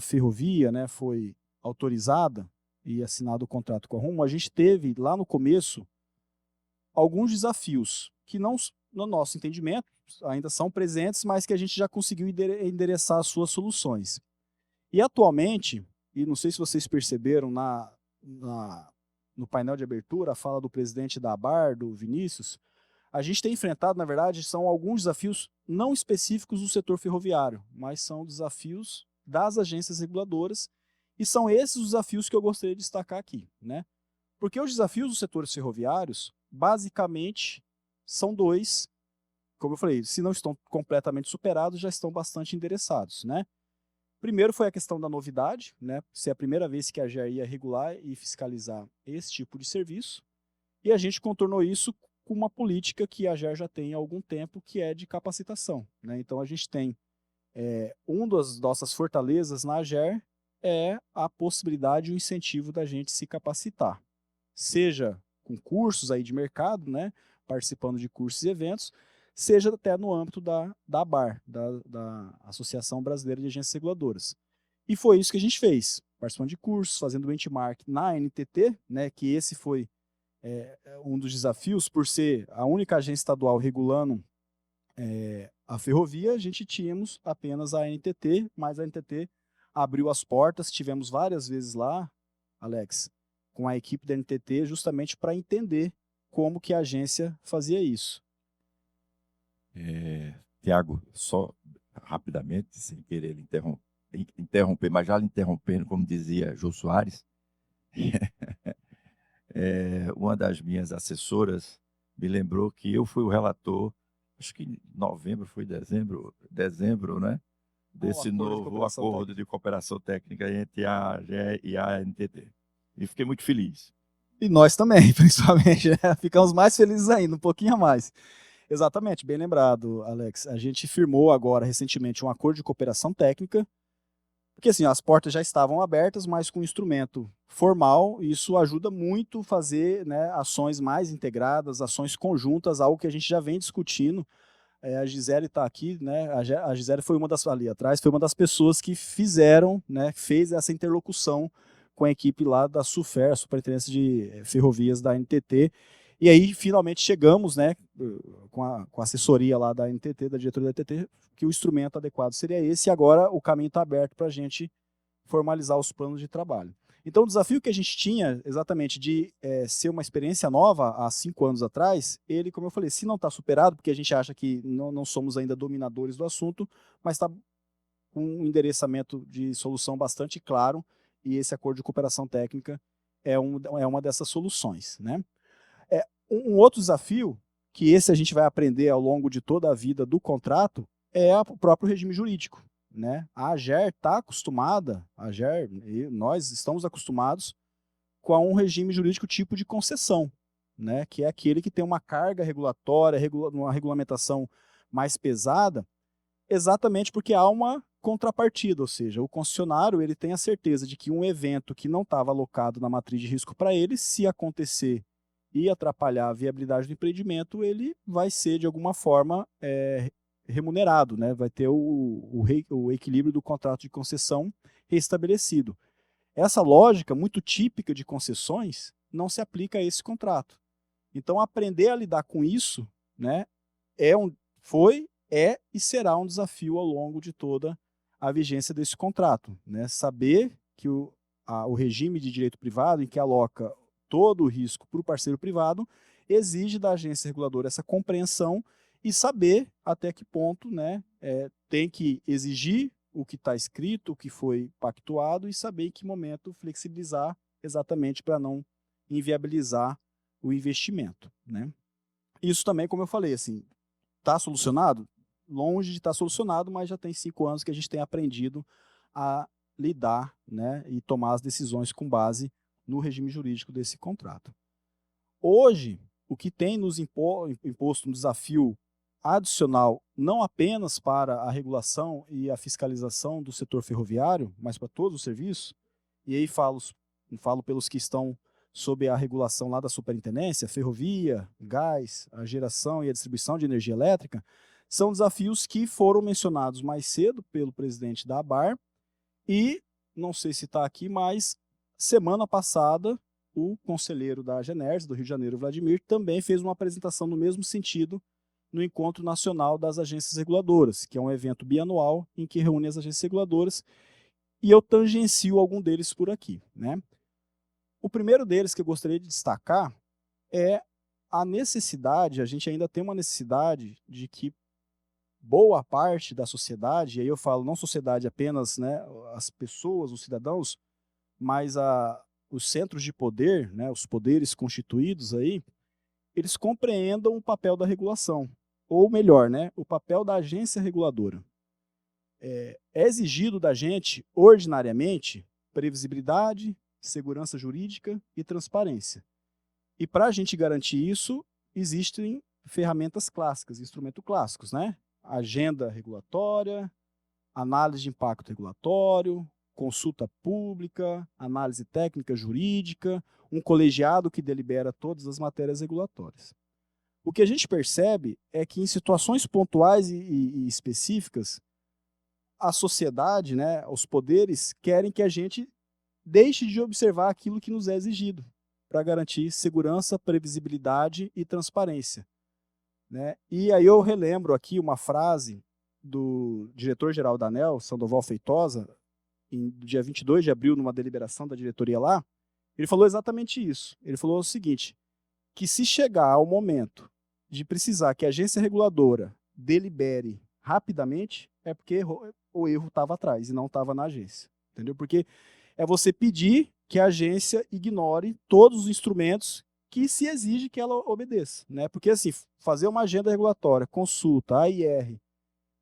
ferrovia, né, foi autorizada e assinado o contrato com a Rumo, a gente teve lá no começo alguns desafios que não, no nosso entendimento, ainda são presentes, mas que a gente já conseguiu endereçar as suas soluções. E atualmente, e não sei se vocês perceberam no painel de abertura, a fala do presidente da ABAR, do Vinícius, a gente tem enfrentado, na verdade, são alguns desafios não específicos do setor ferroviário, mas são desafios das agências reguladoras, e são esses os desafios que eu gostaria de destacar aqui, né? Porque os desafios dos setores ferroviários, basicamente, são dois, como eu falei, se não estão completamente superados, já estão bastante endereçados, né? Primeiro foi a questão da novidade, né? Se é a primeira vez que a AGER ia regular e fiscalizar esse tipo de serviço, e a gente contornou isso com uma política que a AGER já tem há algum tempo, que é de capacitação, né? Então a gente tem, uma das nossas fortalezas na AGER é a possibilidade e o incentivo da gente se capacitar, seja com cursos aí de mercado, né, participando de cursos e eventos, seja até no âmbito da ABAR, da Associação Brasileira de Agências Reguladoras. E foi isso que a gente fez, participando de cursos, fazendo benchmark na NTT, né, que esse foi um dos desafios, por ser a única agência estadual regulando a ferrovia, a gente tínhamos apenas a NTT, mas a NTT abriu as portas, tivemos várias vezes lá, Alex, com a equipe da NTT, justamente para entender como que a agência fazia isso. Tiago, só rapidamente, sem querer interromper, mas já lhe interrompendo, como dizia Jô Soares, uma das minhas assessoras me lembrou que eu fui o relator, acho que em novembro, foi dezembro, né? Desse novo acordo de cooperação técnica entre a AGE e a NTT. E fiquei muito feliz. E nós também, principalmente, né? Ficamos mais felizes ainda, um pouquinho a mais. Exatamente, bem lembrado, Alex. A gente firmou agora, recentemente, um acordo de cooperação técnica, porque assim, as portas já estavam abertas, mas com instrumento formal, isso ajuda muito a fazer, né, ações mais integradas, ações conjuntas, algo que a gente já vem discutindo. A Gisele está aqui, né? A Gisele foi ali atrás, foi uma das pessoas que fizeram, né, fez essa interlocução com a equipe lá da SUFER, Superintendência de Ferrovias da NTT, e aí finalmente chegamos, né, com a assessoria lá da NTT, da diretoria da NTT, que o instrumento adequado seria esse, e agora o caminho está aberto para a gente formalizar os planos de trabalho. Então o desafio que a gente tinha, exatamente, de ser uma experiência nova há 5 anos atrás, ele, como eu falei, se não está superado, porque a gente acha que não somos ainda dominadores do assunto, mas está com um endereçamento de solução bastante claro, e esse acordo de cooperação técnica é uma dessas soluções, né? Um outro desafio, que esse a gente vai aprender ao longo de toda a vida do contrato, é o próprio regime jurídico, né? A AGER está acostumada, nós estamos acostumados com um regime jurídico tipo de concessão, né? Que é aquele que tem uma carga regulatória, uma regulamentação mais pesada, exatamente porque há uma contrapartida, ou seja, o concessionário ele tem a certeza de que um evento que não estava alocado na matriz de risco para ele, se acontecer e atrapalhar a viabilidade do empreendimento, ele vai ser, de alguma forma, remunerado, né? Vai ter o equilíbrio do contrato de concessão restabelecido. Essa lógica, muito típica de concessões, não se aplica a esse contrato. Então, aprender a lidar com isso, né, foi e será um desafio ao longo de toda a vigência desse contrato, né? Saber que o regime de direito privado, em que aloca todo o risco para o parceiro privado, exige da agência reguladora essa compreensão e saber até que ponto, né, tem que exigir o que está escrito, o que foi pactuado, e saber em que momento flexibilizar exatamente para não inviabilizar o investimento, né? Isso também, como eu falei, assim, está solucionado? Longe de estar solucionado, mas já tem 5 anos que a gente tem aprendido a lidar, né, e tomar as decisões com base no regime jurídico desse contrato. Hoje, o que tem nos imposto um desafio adicional, não apenas para a regulação e a fiscalização do setor ferroviário, mas para todos os serviços, e aí falo pelos que estão sob a regulação lá da superintendência, ferrovia, gás, a geração e a distribuição de energia elétrica, são desafios que foram mencionados mais cedo pelo presidente da ABAR e, não sei se está aqui, mas semana passada o conselheiro da AGENERS, do Rio de Janeiro, Vladimir, também fez uma apresentação no mesmo sentido no Encontro Nacional das Agências Reguladoras, que é um evento bianual em que reúne as agências reguladoras, e eu tangencio algum deles por aqui, né? O primeiro deles que eu gostaria de destacar é a necessidade, a gente ainda tem uma necessidade de que boa parte da sociedade, e aí eu falo não sociedade apenas, né, as pessoas, os cidadãos, mas os centros de poder, né, os poderes constituídos aí, eles compreendam o papel da regulação, ou melhor, né, o papel da agência reguladora. É exigido da gente, ordinariamente, previsibilidade, segurança jurídica e transparência. E para a gente garantir isso, existem ferramentas clássicas, instrumentos clássicos, né? Agenda regulatória, análise de impacto regulatório, consulta pública, análise técnica jurídica, um colegiado que delibera todas as matérias regulatórias. O que a gente percebe é que em situações pontuais e específicas, a sociedade, né, os poderes, querem que a gente deixe de observar aquilo que nos é exigido, para garantir segurança, previsibilidade e transparência, né? E aí eu relembro aqui uma frase do diretor-geral da ANEEL, Sandoval Feitosa, no dia 22 de abril, numa deliberação da diretoria lá, ele falou exatamente isso. Ele falou o seguinte, que se chegar ao momento de precisar que a agência reguladora delibere rapidamente, é porque o erro estava atrás e não estava na agência, entendeu? Porque é você pedir que a agência ignore todos os instrumentos que se exige que ela obedeça, né? Porque assim, fazer uma agenda regulatória, consulta, AIR,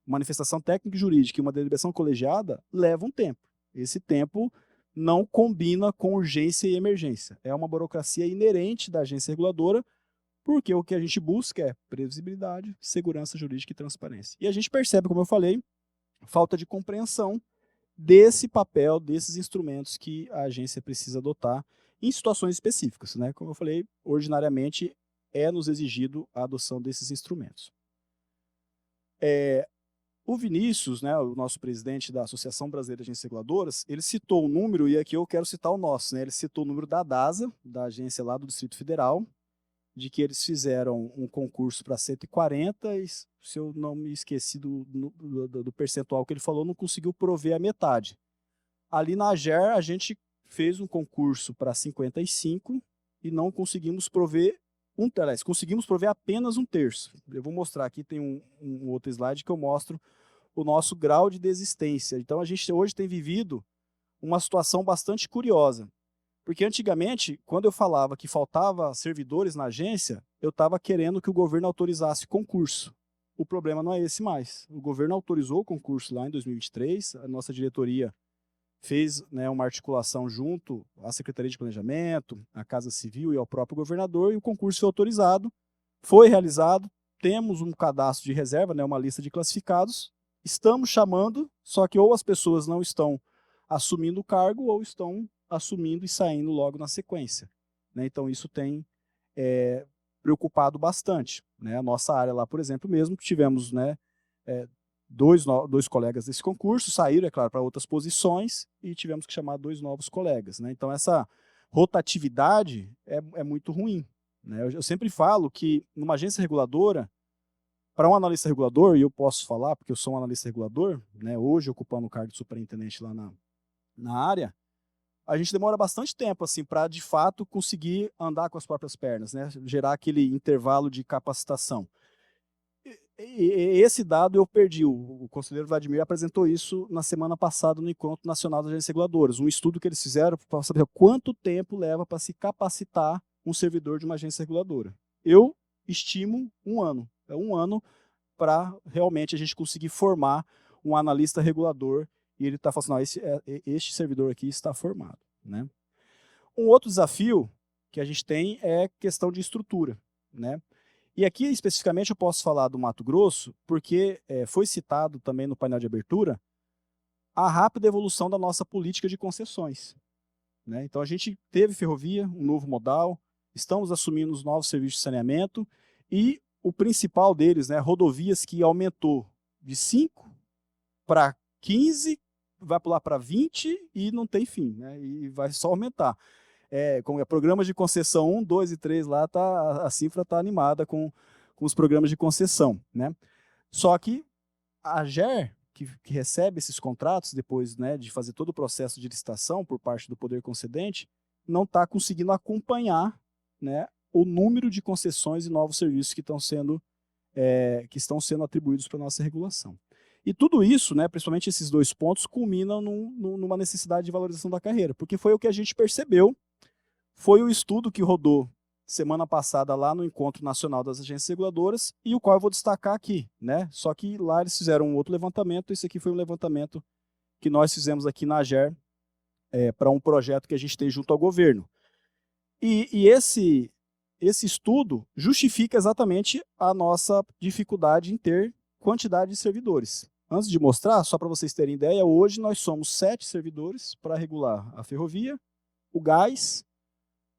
manifestação técnica e jurídica e uma deliberação colegiada leva um tempo. Esse tempo não combina com urgência e emergência. É uma burocracia inerente da agência reguladora, porque o que a gente busca é previsibilidade, segurança jurídica e transparência. E a gente percebe, como eu falei, falta de compreensão desse papel, desses instrumentos que a agência precisa adotar em situações específicas, né? Como eu falei, ordinariamente é nos exigido a adoção desses instrumentos. O Vinícius, né, o nosso presidente da Associação Brasileira de Agências Reguladoras, ele citou o número, e aqui eu quero citar o nosso, né? Ele citou o número da DASA, da agência lá do Distrito Federal, de que eles fizeram um concurso para 140, e se eu não me esqueci do percentual que ele falou, não conseguiu prover a metade. Ali na AGER, a gente fez um concurso para 55 e não conseguimos prover conseguimos prover apenas 1/3. Eu vou mostrar aqui, tem um outro slide que eu mostro o nosso grau de desistência. Então, a gente hoje tem vivido uma situação bastante curiosa. Porque antigamente, quando eu falava que faltava servidores na agência, eu estava querendo que o governo autorizasse concurso. O problema não é esse mais. O governo autorizou o concurso lá em 2023, a nossa diretoria fez, né, uma articulação junto à Secretaria de Planejamento, à Casa Civil e ao próprio governador, e o concurso foi autorizado, foi realizado, temos um cadastro de reserva, né, uma lista de classificados, estamos chamando, só que ou as pessoas não estão assumindo o cargo ou estão assumindo e saindo logo na sequência, né? Então isso tem preocupado bastante, né? A nossa área lá, por exemplo, mesmo, tivemos, né, dois colegas desse concurso, saíram, é claro, para outras posições e tivemos que chamar 2 novos colegas, né? Então essa rotatividade é muito ruim, né? Eu sempre falo que numa agência reguladora, para um analista regulador, e eu posso falar porque eu sou um analista regulador, né, hoje ocupando o cargo de superintendente lá na área, a gente demora bastante tempo assim para de fato conseguir andar com as próprias pernas, né? Gerar aquele intervalo de capacitação. E esse dado eu perdi. O conselheiro Vladimir apresentou isso na semana passada no Encontro Nacional das Agências Reguladoras, um estudo que eles fizeram para saber quanto tempo leva para se capacitar um servidor de uma agência reguladora. Eu estimo 1 ano. É 1 ano para realmente a gente conseguir formar um analista regulador e ele está falando assim, não, este servidor aqui está formado, né? Um outro desafio que a gente tem é questão de estrutura, né? E aqui, especificamente, eu posso falar do Mato Grosso, porque foi citado também no painel de abertura a rápida evolução da nossa política de concessões, né? Então, a gente teve ferrovia, um novo modal, estamos assumindo os novos serviços de saneamento e o principal deles, né, rodovias que aumentou de 5 para 15, vai pular para 20 e não tem fim, né? E vai só aumentar. Como programas de concessão 1, 2 e 3 lá, a cifra está animada com os programas de concessão, né? Só que a AGER, que recebe esses contratos depois, né, de fazer todo o processo de licitação por parte do poder concedente, não está conseguindo acompanhar, né, o número de concessões e novos serviços que estão sendo atribuídos para a nossa regulação. E tudo isso, né, principalmente esses 2 pontos, culminam numa necessidade de valorização da carreira, porque foi o que a gente percebeu, foi o estudo que rodou semana passada lá no Encontro Nacional das Agências Reguladoras, e o qual eu vou destacar aqui, né? Só que lá eles fizeram um outro levantamento, esse aqui foi um levantamento que nós fizemos aqui na AGER para um projeto que a gente tem junto ao governo. E esse estudo justifica exatamente a nossa dificuldade em ter quantidade de servidores. Antes de mostrar, só para vocês terem ideia, hoje nós somos 7 servidores para regular a ferrovia, o gás,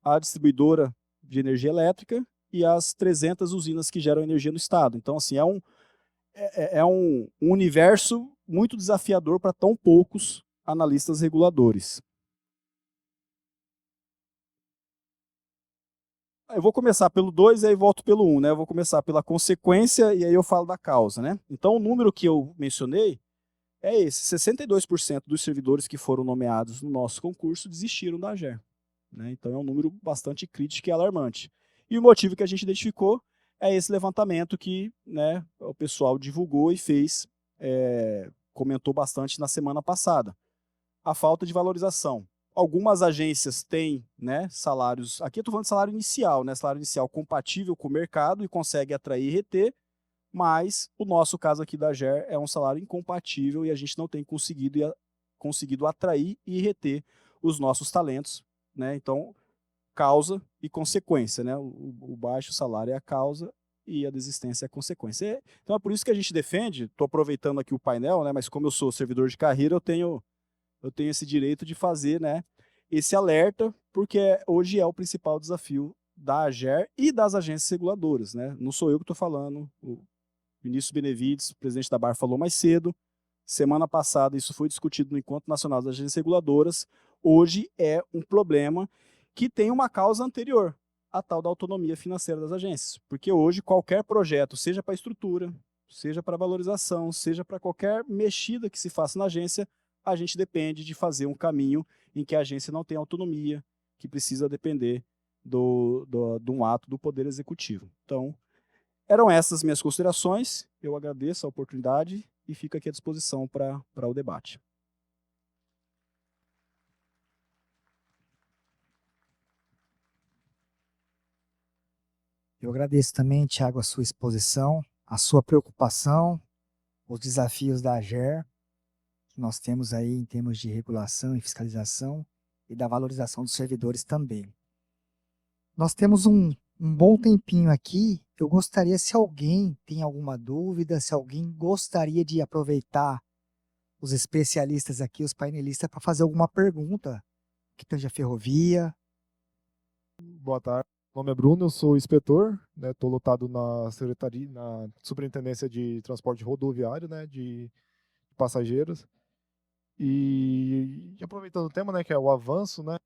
a distribuidora de energia elétrica e as 300 usinas que geram energia no estado. Então, assim, é um universo muito desafiador para tão poucos analistas reguladores. Eu vou começar pelo 2 e aí volto pelo 1, né? Eu vou começar pela consequência e aí eu falo da causa, né? Então, o número que eu mencionei é esse: 62% dos servidores que foram nomeados no nosso concurso desistiram da AGER, né? Então, é um número bastante crítico e alarmante. E o motivo que a gente identificou é esse levantamento que, né, o pessoal divulgou e fez, comentou bastante na semana passada. A falta de valorização. Algumas agências têm, né, salários, aqui eu estou falando de salário inicial, né, salário inicial compatível com o mercado e consegue atrair e reter, mas o nosso caso aqui da AGER é um salário incompatível e a gente não tem conseguido atrair e reter os nossos talentos, né? Então, causa e consequência, né? O baixo salário é a causa e a desistência é a consequência. Então é por isso que a gente defende, estou aproveitando aqui o painel, né, mas como eu sou servidor de carreira, eu tenho esse direito de fazer, né, esse alerta, porque hoje é o principal desafio da AGER e das agências reguladoras, né? Não sou eu que estou falando, o Vinícius Benevides, presidente da BAR, falou mais cedo. Semana passada isso foi discutido no Encontro Nacional das Agências Reguladoras. Hoje é um problema que tem uma causa anterior, a tal da autonomia financeira das agências. Porque hoje qualquer projeto, seja para estrutura, seja para valorização, seja para qualquer mexida que se faça na agência, a gente depende de fazer um caminho em que a agência não tem autonomia, que precisa depender de um ato do Poder Executivo. Então, eram essas minhas considerações. Eu agradeço a oportunidade e fico aqui à disposição para o debate. Eu agradeço também, Thiago, a sua exposição, a sua preocupação, os desafios da AGER, que nós temos aí em termos de regulação e fiscalização e da valorização dos servidores também. Nós temos um bom tempinho aqui. Eu gostaria, se alguém tem alguma dúvida, se alguém gostaria de aproveitar os especialistas aqui, os painelistas, para fazer alguma pergunta que tange a ferrovia. Boa tarde, meu nome é Bruno, eu sou inspetor, né, estou lotado na secretaria, na Superintendência de Transporte Rodoviário, né, de passageiros. E aproveitando o tema, né, que é o avanço, né,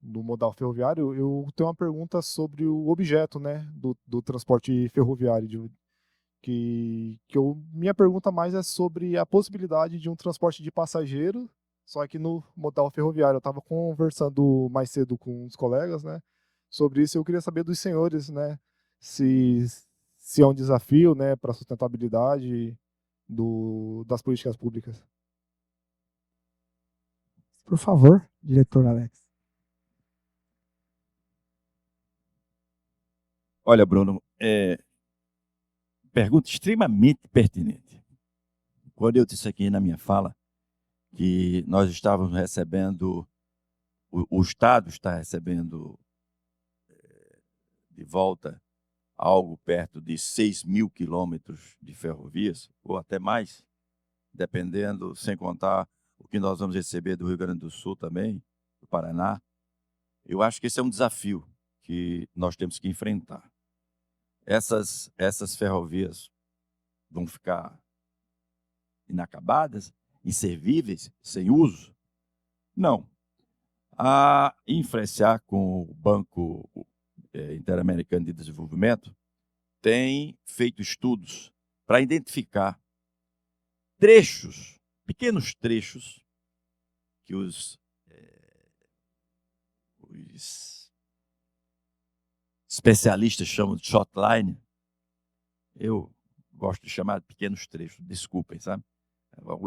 do modal ferroviário, eu tenho uma pergunta sobre o objeto, né, do transporte ferroviário, minha pergunta mais é sobre a possibilidade de um transporte de passageiro só que no modal ferroviário. Eu estava conversando mais cedo com uns colegas, né, sobre isso. Eu queria saber dos senhores, né, se, se é um desafio, né, para a sustentabilidade das políticas públicas. Por favor, diretor Alex. Olha, Bruno, pergunta extremamente pertinente. Quando eu disse aqui na minha fala que nós estávamos recebendo, o Estado está recebendo de volta algo perto de 6.000 quilômetros de ferrovias, ou até mais, dependendo, sem contar o que nós vamos receber do Rio Grande do Sul também, do Paraná. Eu acho que esse é um desafio que nós temos que enfrentar. Essas ferrovias vão ficar inacabadas, inservíveis, sem uso? Não. A Infraeciar, com o Banco Interamericano de Desenvolvimento, tem feito estudos para identificar trechos, pequenos trechos, que os especialistas chamam de shortline. Eu gosto de chamar de pequenos trechos, desculpem, sabe?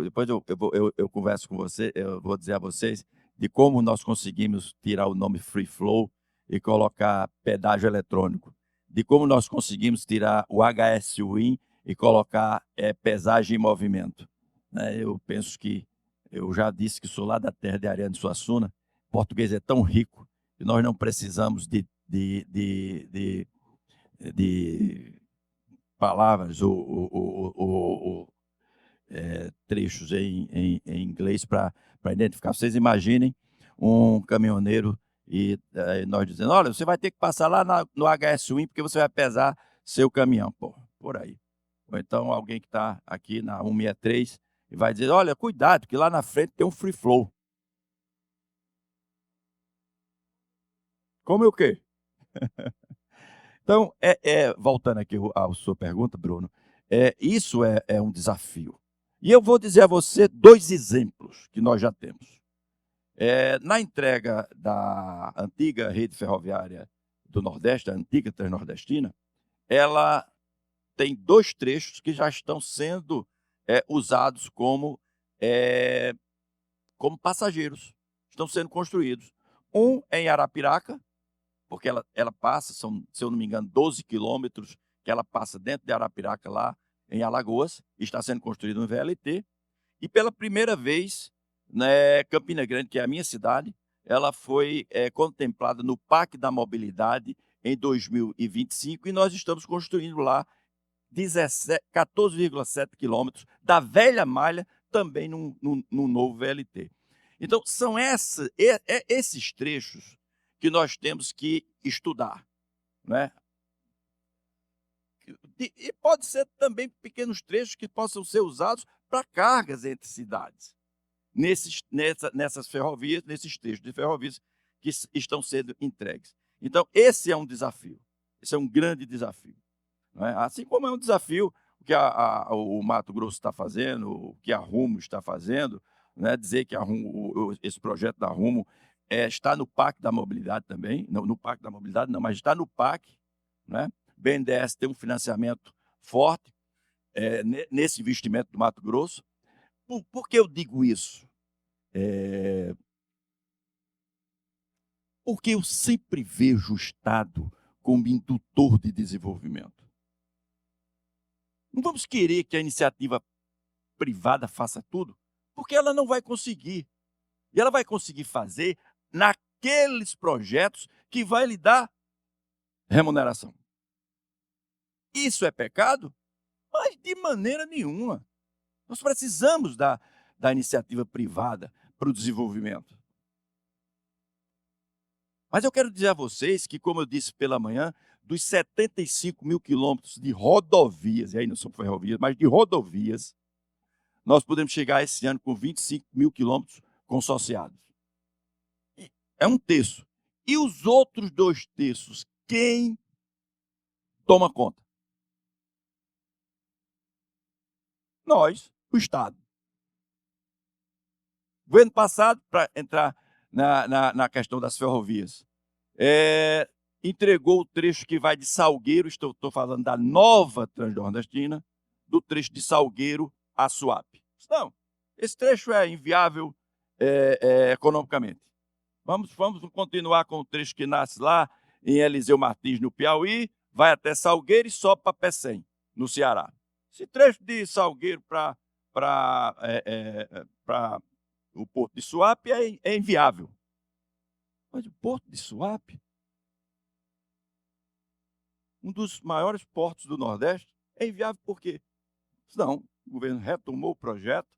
Depois eu converso com você, eu vou dizer a vocês de como nós conseguimos tirar o nome Free Flow e colocar pedágio eletrônico, de como nós conseguimos tirar o HS-WIN e colocar pesagem em movimento. Eu penso que, eu já disse que sou lá da terra de Ariano Suassuna, português é tão rico que nós não precisamos de palavras ou trechos em inglês para identificar. Vocês imaginem um caminhoneiro e nós dizendo, olha, você vai ter que passar lá no HS-WIN porque você vai pesar seu caminhão. Pô, por aí. Ou então alguém que está aqui na 163 e vai dizer, olha, cuidado, que lá na frente tem um free flow. Como é o quê? Então, voltando aqui à sua pergunta, Bruno, isso é um desafio. E eu vou dizer a você 2 exemplos que nós já temos. Na entrega da antiga rede ferroviária do Nordeste, a antiga Transnordestina, ela tem 2 trechos que já estão sendo usados como passageiros, estão sendo construídos. Um é em Arapiraca, porque ela passa, são, se eu não me engano, 12 quilômetros que ela passa dentro de Arapiraca, lá em Alagoas, e está sendo construído um VLT. E pela primeira vez, né, Campina Grande, que é a minha cidade, ela foi contemplada no Parque da Mobilidade em 2025, e nós estamos construindo lá 14,7 quilômetros da velha malha, também num novo VLT. Então, são esses trechos que nós temos que estudar, né? E pode ser também pequenos trechos que possam ser usados para cargas entre cidades, nessas ferrovias, nesses trechos de ferrovias que estão sendo entregues. Então, esse é um desafio, esse é um grande desafio. Não é? Assim como é um desafio o que o Mato Grosso está fazendo, o que a Rumo está fazendo, né? Dizer que esse projeto da Rumo está no Pacto da Mobilidade também, não no Pacto da Mobilidade não, mas está no PAC, né? O BNDES tem um financiamento forte nesse investimento do Mato Grosso. Por que eu digo isso? Porque eu sempre vejo o Estado como indutor de desenvolvimento. Não vamos querer que a iniciativa privada faça tudo, porque ela não vai conseguir. E ela vai conseguir fazer naqueles projetos que vai lhe dar remuneração. Isso é pecado? Mas de maneira nenhuma. Nós precisamos da iniciativa privada para o desenvolvimento. Mas eu quero dizer a vocês que, como eu disse pela manhã, dos 75.000 quilômetros de rodovias, e aí não são ferrovias, mas de rodovias, nós podemos chegar esse ano com 25.000 quilômetros consorciados. É 1/3. E os outros 2/3, quem toma conta? Nós, o Estado. Governo passado, para entrar na questão das ferrovias, entregou o trecho que vai de Salgueiro, estou falando da nova Transnordestina, do trecho de Salgueiro a Suape. Não, esse trecho é inviável economicamente. Vamos continuar com o trecho que nasce lá em Eliseu Martins, no Piauí, vai até Salgueiro e sobe para Pecém, no Ceará. Esse trecho de Salgueiro para o Porto de Suape é inviável. Mas o Porto de Suape, um dos maiores portos do Nordeste, é inviável por quê? Não, o governo retomou o projeto,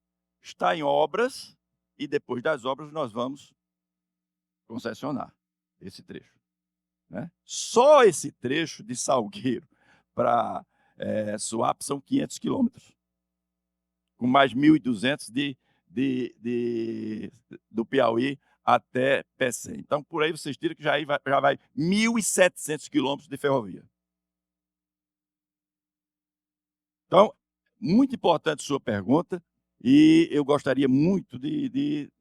está em obras, e depois das obras nós vamos concessionar esse trecho. Né? Só esse trecho de Salgueiro para Suape são 500 quilômetros, com mais 1.200 do Piauí até Pecém. Então, por aí vocês tiram que já vai 1.700 quilômetros de ferrovia. Então, muito importante sua pergunta, e eu gostaria muito de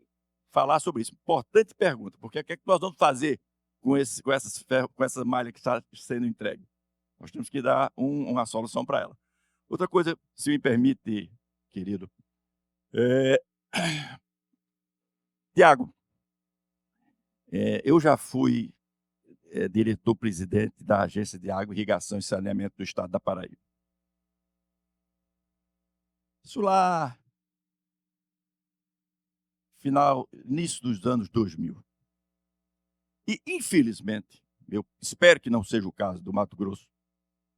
falar sobre isso. Importante pergunta, porque o que é que nós vamos fazer com essa malha que está sendo entregue? Nós temos que dar uma solução para ela. Outra coisa, se me permite, querido, Tiago, eu já fui diretor-presidente da Agência de Água, Irrigação e Saneamento do Estado da Paraíba. Isso lá, início dos anos 2000. E, infelizmente, eu espero que não seja o caso do Mato Grosso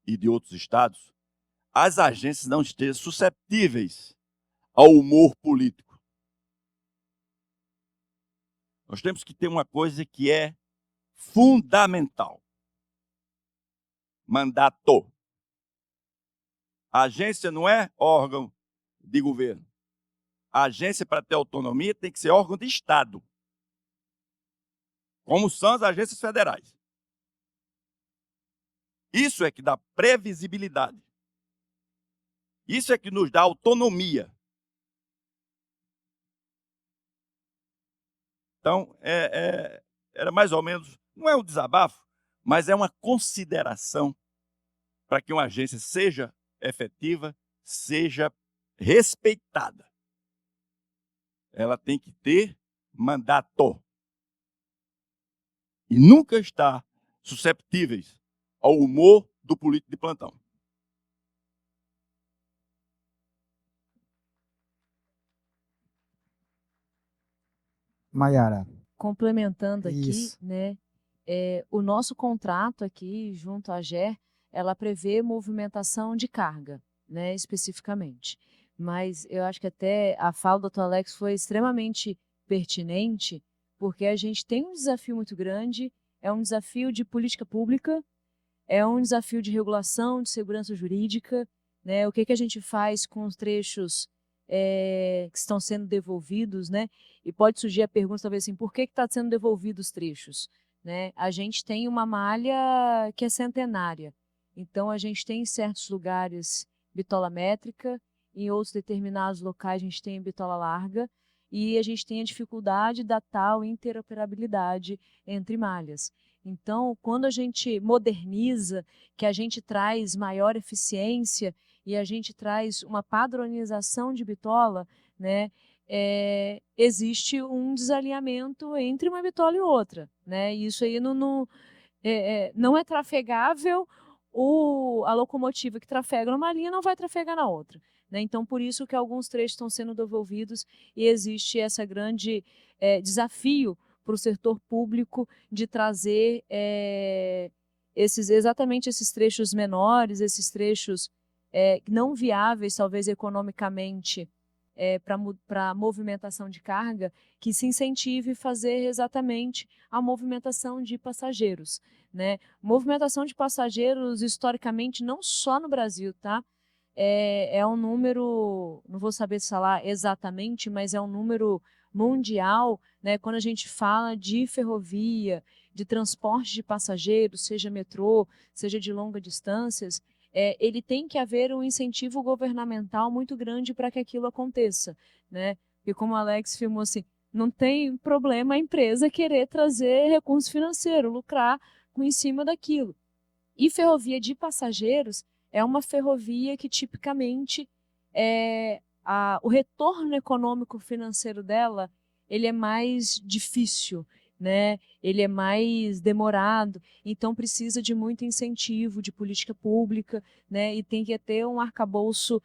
e de outros estados, as agências não estejam susceptíveis ao humor político. Nós temos que ter uma coisa que é fundamental: mandato. A agência não é órgão de governo. A agência, para ter autonomia, tem que ser órgão de Estado, como são as agências federais. Isso é que dá previsibilidade. Isso é que nos dá autonomia. Então, era mais ou menos, não é um desabafo, mas é uma consideração para que uma agência seja efetiva, seja respeitada. Ela tem que ter mandato. E nunca estar susceptíveis ao humor do político de plantão. Maiara. Complementando aqui, Isso. né, o nosso contrato aqui, junto à AGER, ela prevê movimentação de carga, né, especificamente. Mas eu acho que até a fala do Dr. Alex foi extremamente pertinente, porque a gente tem um desafio muito grande, é um desafio de política pública, é um desafio de regulação, de segurança jurídica, né, o que a gente faz com os trechos que estão sendo devolvidos, né? E pode surgir a pergunta, talvez assim, por que está sendo devolvidos os trechos? Né? A gente tem uma malha que é centenária, então a gente tem em certos lugares bitola métrica, em outros determinados locais a gente tem bitola larga, e a gente tem a dificuldade da tal interoperabilidade entre malhas. Então, quando a gente moderniza, que a gente traz maior eficiência e a gente traz uma padronização de bitola, né, existe um desalinhamento entre uma bitola e outra. Né? E isso aí não é trafegável, a locomotiva que trafega numa linha não vai trafegar na outra. Né? Então, por isso que alguns trechos estão sendo devolvidos e existe esse grande desafio para o setor público de trazer exatamente esses trechos menores, esses trechos não viáveis, talvez economicamente, para a movimentação de carga, que se incentive fazer exatamente a movimentação de passageiros. Né? Movimentação de passageiros, historicamente, não só no Brasil, tá? É um número, não vou saber falar exatamente, mas é um número mundial, né? Quando a gente fala de ferrovia, de transporte de passageiros, seja metrô, seja de longas distâncias, ele tem que haver um incentivo governamental muito grande para que aquilo aconteça. Né? Porque como o Alex filmou assim, Não tem problema a empresa querer trazer recurso financeiro, lucrar em cima daquilo. E ferrovia de passageiros é uma ferrovia que tipicamente o retorno econômico financeiro dela ele é mais difícil, né? Ele é mais demorado, então precisa de muito incentivo, de política pública, né? E tem que ter um arcabouço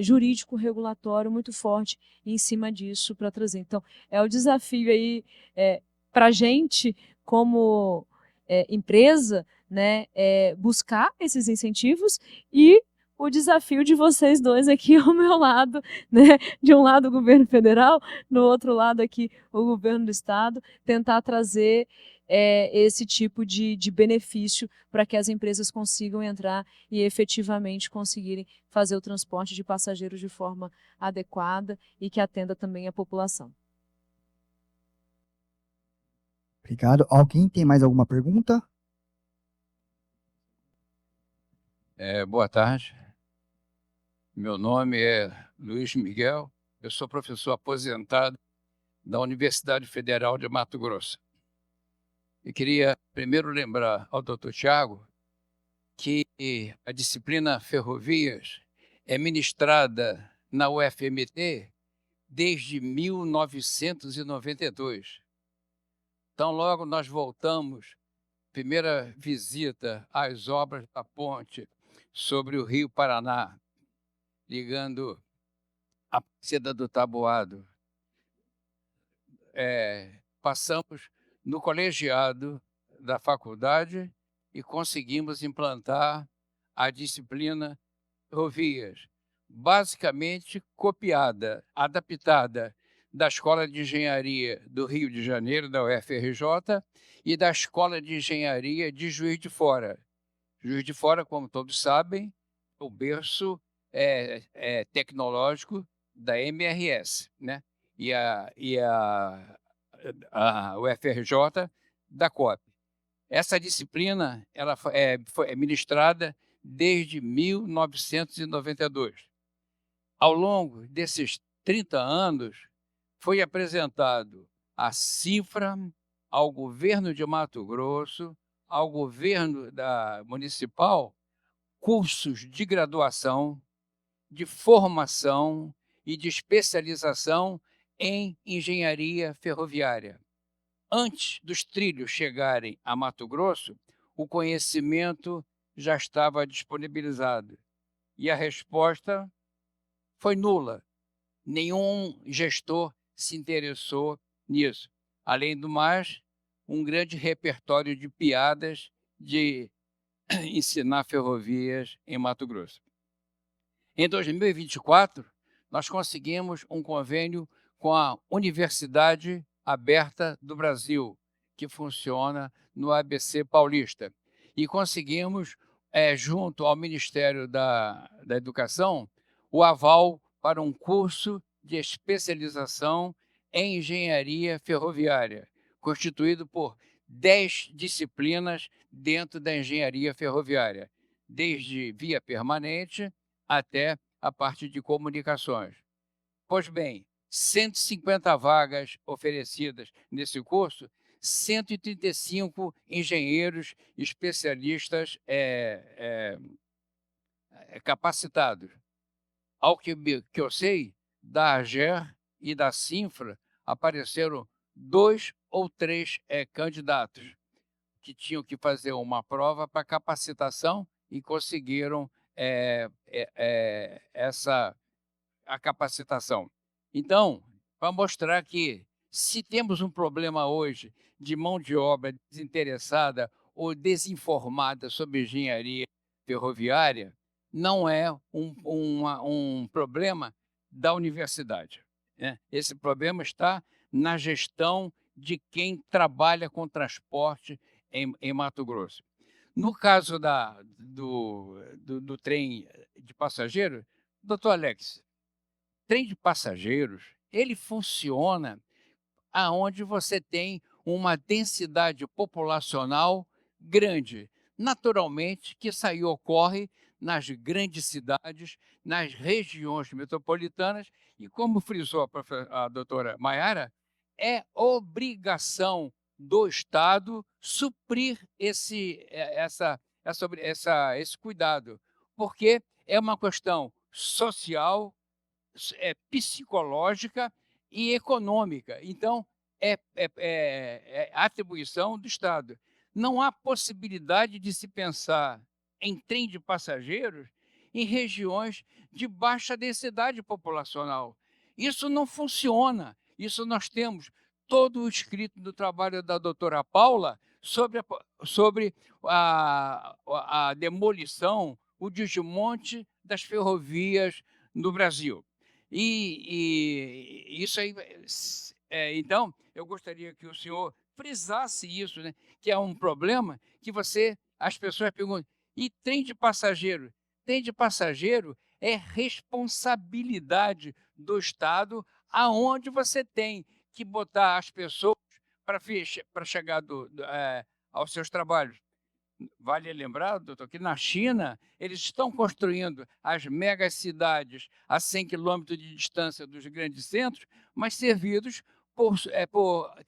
jurídico regulatório muito forte em cima disso para trazer. Então, é o desafio aí para a gente, como empresa, né, buscar esses incentivos e o desafio de vocês dois aqui ao meu lado, né, de um lado o governo federal, no outro lado aqui o governo do estado, tentar trazer esse tipo de benefício para que as empresas consigam entrar e efetivamente conseguirem fazer o transporte de passageiros de forma adequada e que atenda também a população. Obrigado. Alguém tem mais alguma pergunta? Boa tarde. Meu nome é Luiz Miguel, eu sou professor aposentado da Universidade Federal de Mato Grosso. E queria primeiro lembrar ao Dr. Tiago que a disciplina Ferrovias é ministrada na UFMT desde 1992. Então, logo nós voltamos, primeira visita às obras da ponte sobre o Rio Paraná, ligando a Seda do Taboado. Passamos no colegiado da faculdade e conseguimos implantar a disciplina Ferrovias, basicamente copiada, adaptada da Escola de Engenharia do Rio de Janeiro, da UFRJ, e da Escola de Engenharia de Juiz de Fora. Juiz de Fora, como todos sabem, é o berço tecnológico da MRS, né? E a UFRJ da COP. Essa disciplina ela foi ministrada desde 1992. Ao longo desses 30 anos, foi apresentado à CINFRA, ao governo de Mato Grosso, ao governo municipal, cursos de graduação, de formação e de especialização em engenharia ferroviária. Antes dos trilhos chegarem a Mato Grosso, o conhecimento já estava disponibilizado. E a resposta foi nula. Nenhum gestor se interessou nisso. Além do mais, um grande repertório de piadas de ensinar ferrovias em Mato Grosso. Em 2024, nós conseguimos um convênio com a Universidade Aberta do Brasil, que funciona no ABC Paulista. E conseguimos, junto ao Ministério da Educação, o aval para um curso de especialização em engenharia ferroviária, constituído por 10 disciplinas dentro da engenharia ferroviária, desde via permanente até a parte de comunicações. Pois bem, 150 vagas oferecidas nesse curso, 135 engenheiros especialistas capacitados. Ao que eu sei, da AGER e da CINFRA apareceram 2 ou 3 candidatos que tinham que fazer uma prova para capacitação e conseguiram a capacitação. Então, para mostrar que, se temos um problema hoje de mão de obra desinteressada ou desinformada sobre engenharia ferroviária, não é um problema da universidade, né? Esse problema está na gestão de quem trabalha com transporte em Mato Grosso. No caso do trem de passageiros, doutor Alex, trem de passageiros, ele funciona aonde você tem uma densidade populacional grande. Naturalmente que isso aí ocorre nas grandes cidades, nas regiões metropolitanas, e como frisou a doutora Maiara, é obrigação do Estado suprir esse cuidado, porque é uma questão social, psicológica e econômica. Então, é atribuição do Estado. Não há possibilidade de se pensar em trem de passageiros em regiões de baixa densidade populacional. Isso não funciona. Isso nós temos todo o escrito do trabalho da doutora Paula sobre a demolição, o desmonte das ferrovias no Brasil. E isso aí, então, eu gostaria que o senhor frisasse isso, né? Que é um problema que as pessoas perguntam, e trem de passageiro? Trem de passageiro é responsabilidade do Estado, aonde você tem que botar as pessoas para chegar aos seus trabalhos. Vale lembrar, doutor, que na China eles estão construindo as megacidades a 100 quilômetros de distância dos grandes centros, mas servidos por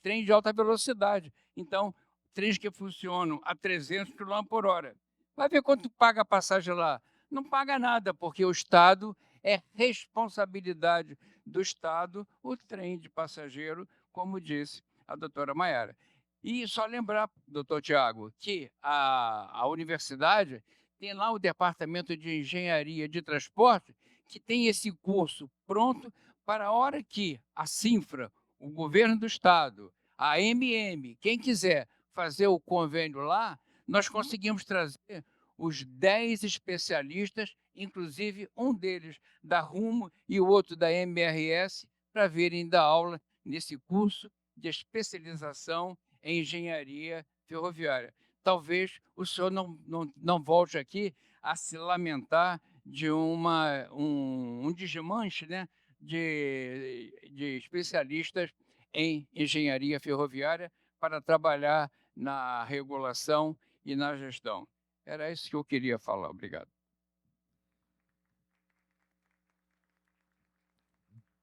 trem de alta velocidade. Então, trens que funcionam a 300 km por hora. Vai ver quanto paga a passagem lá. Não paga nada, porque o Estado é responsabilidade do Estado o trem de passageiro, como disse a doutora Maiara. E só lembrar, doutor Tiago, que a universidade tem lá o Departamento de Engenharia de Transporte, que tem esse curso pronto para a hora que a Cinfra, o governo do Estado, a MM, quem quiser fazer o convênio lá, nós conseguimos trazer os 10 especialistas, inclusive um deles da Rumo e o outro da MRS, para virem dar aula nesse curso de especialização em engenharia ferroviária. Talvez o senhor não volte aqui a se lamentar de um desmanche, né, de especialistas em engenharia ferroviária para trabalhar na regulação e na gestão. Era isso que eu queria falar. Obrigado.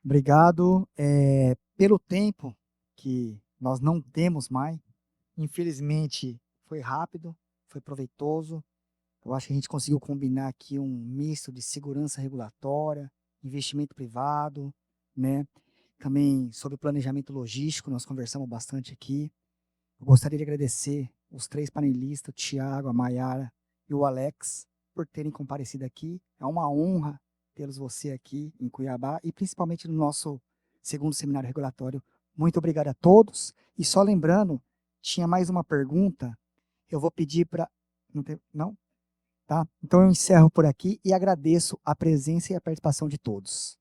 Obrigado. Pelo tempo que nós não temos mais, infelizmente foi rápido, foi proveitoso. Eu acho que a gente conseguiu combinar aqui um misto de segurança regulatória, investimento privado, né? Também sobre planejamento logístico, nós conversamos bastante aqui. Eu gostaria de agradecer os 3 panelistas, o Tiago, a Maiara e o Alex, por terem comparecido aqui. É uma honra tê-los você aqui em Cuiabá e principalmente no nosso segundo seminário regulatório. Muito obrigado a todos. E só lembrando, tinha mais uma pergunta. Eu vou pedir para... Não? Tá? Então eu encerro por aqui e agradeço a presença e a participação de todos.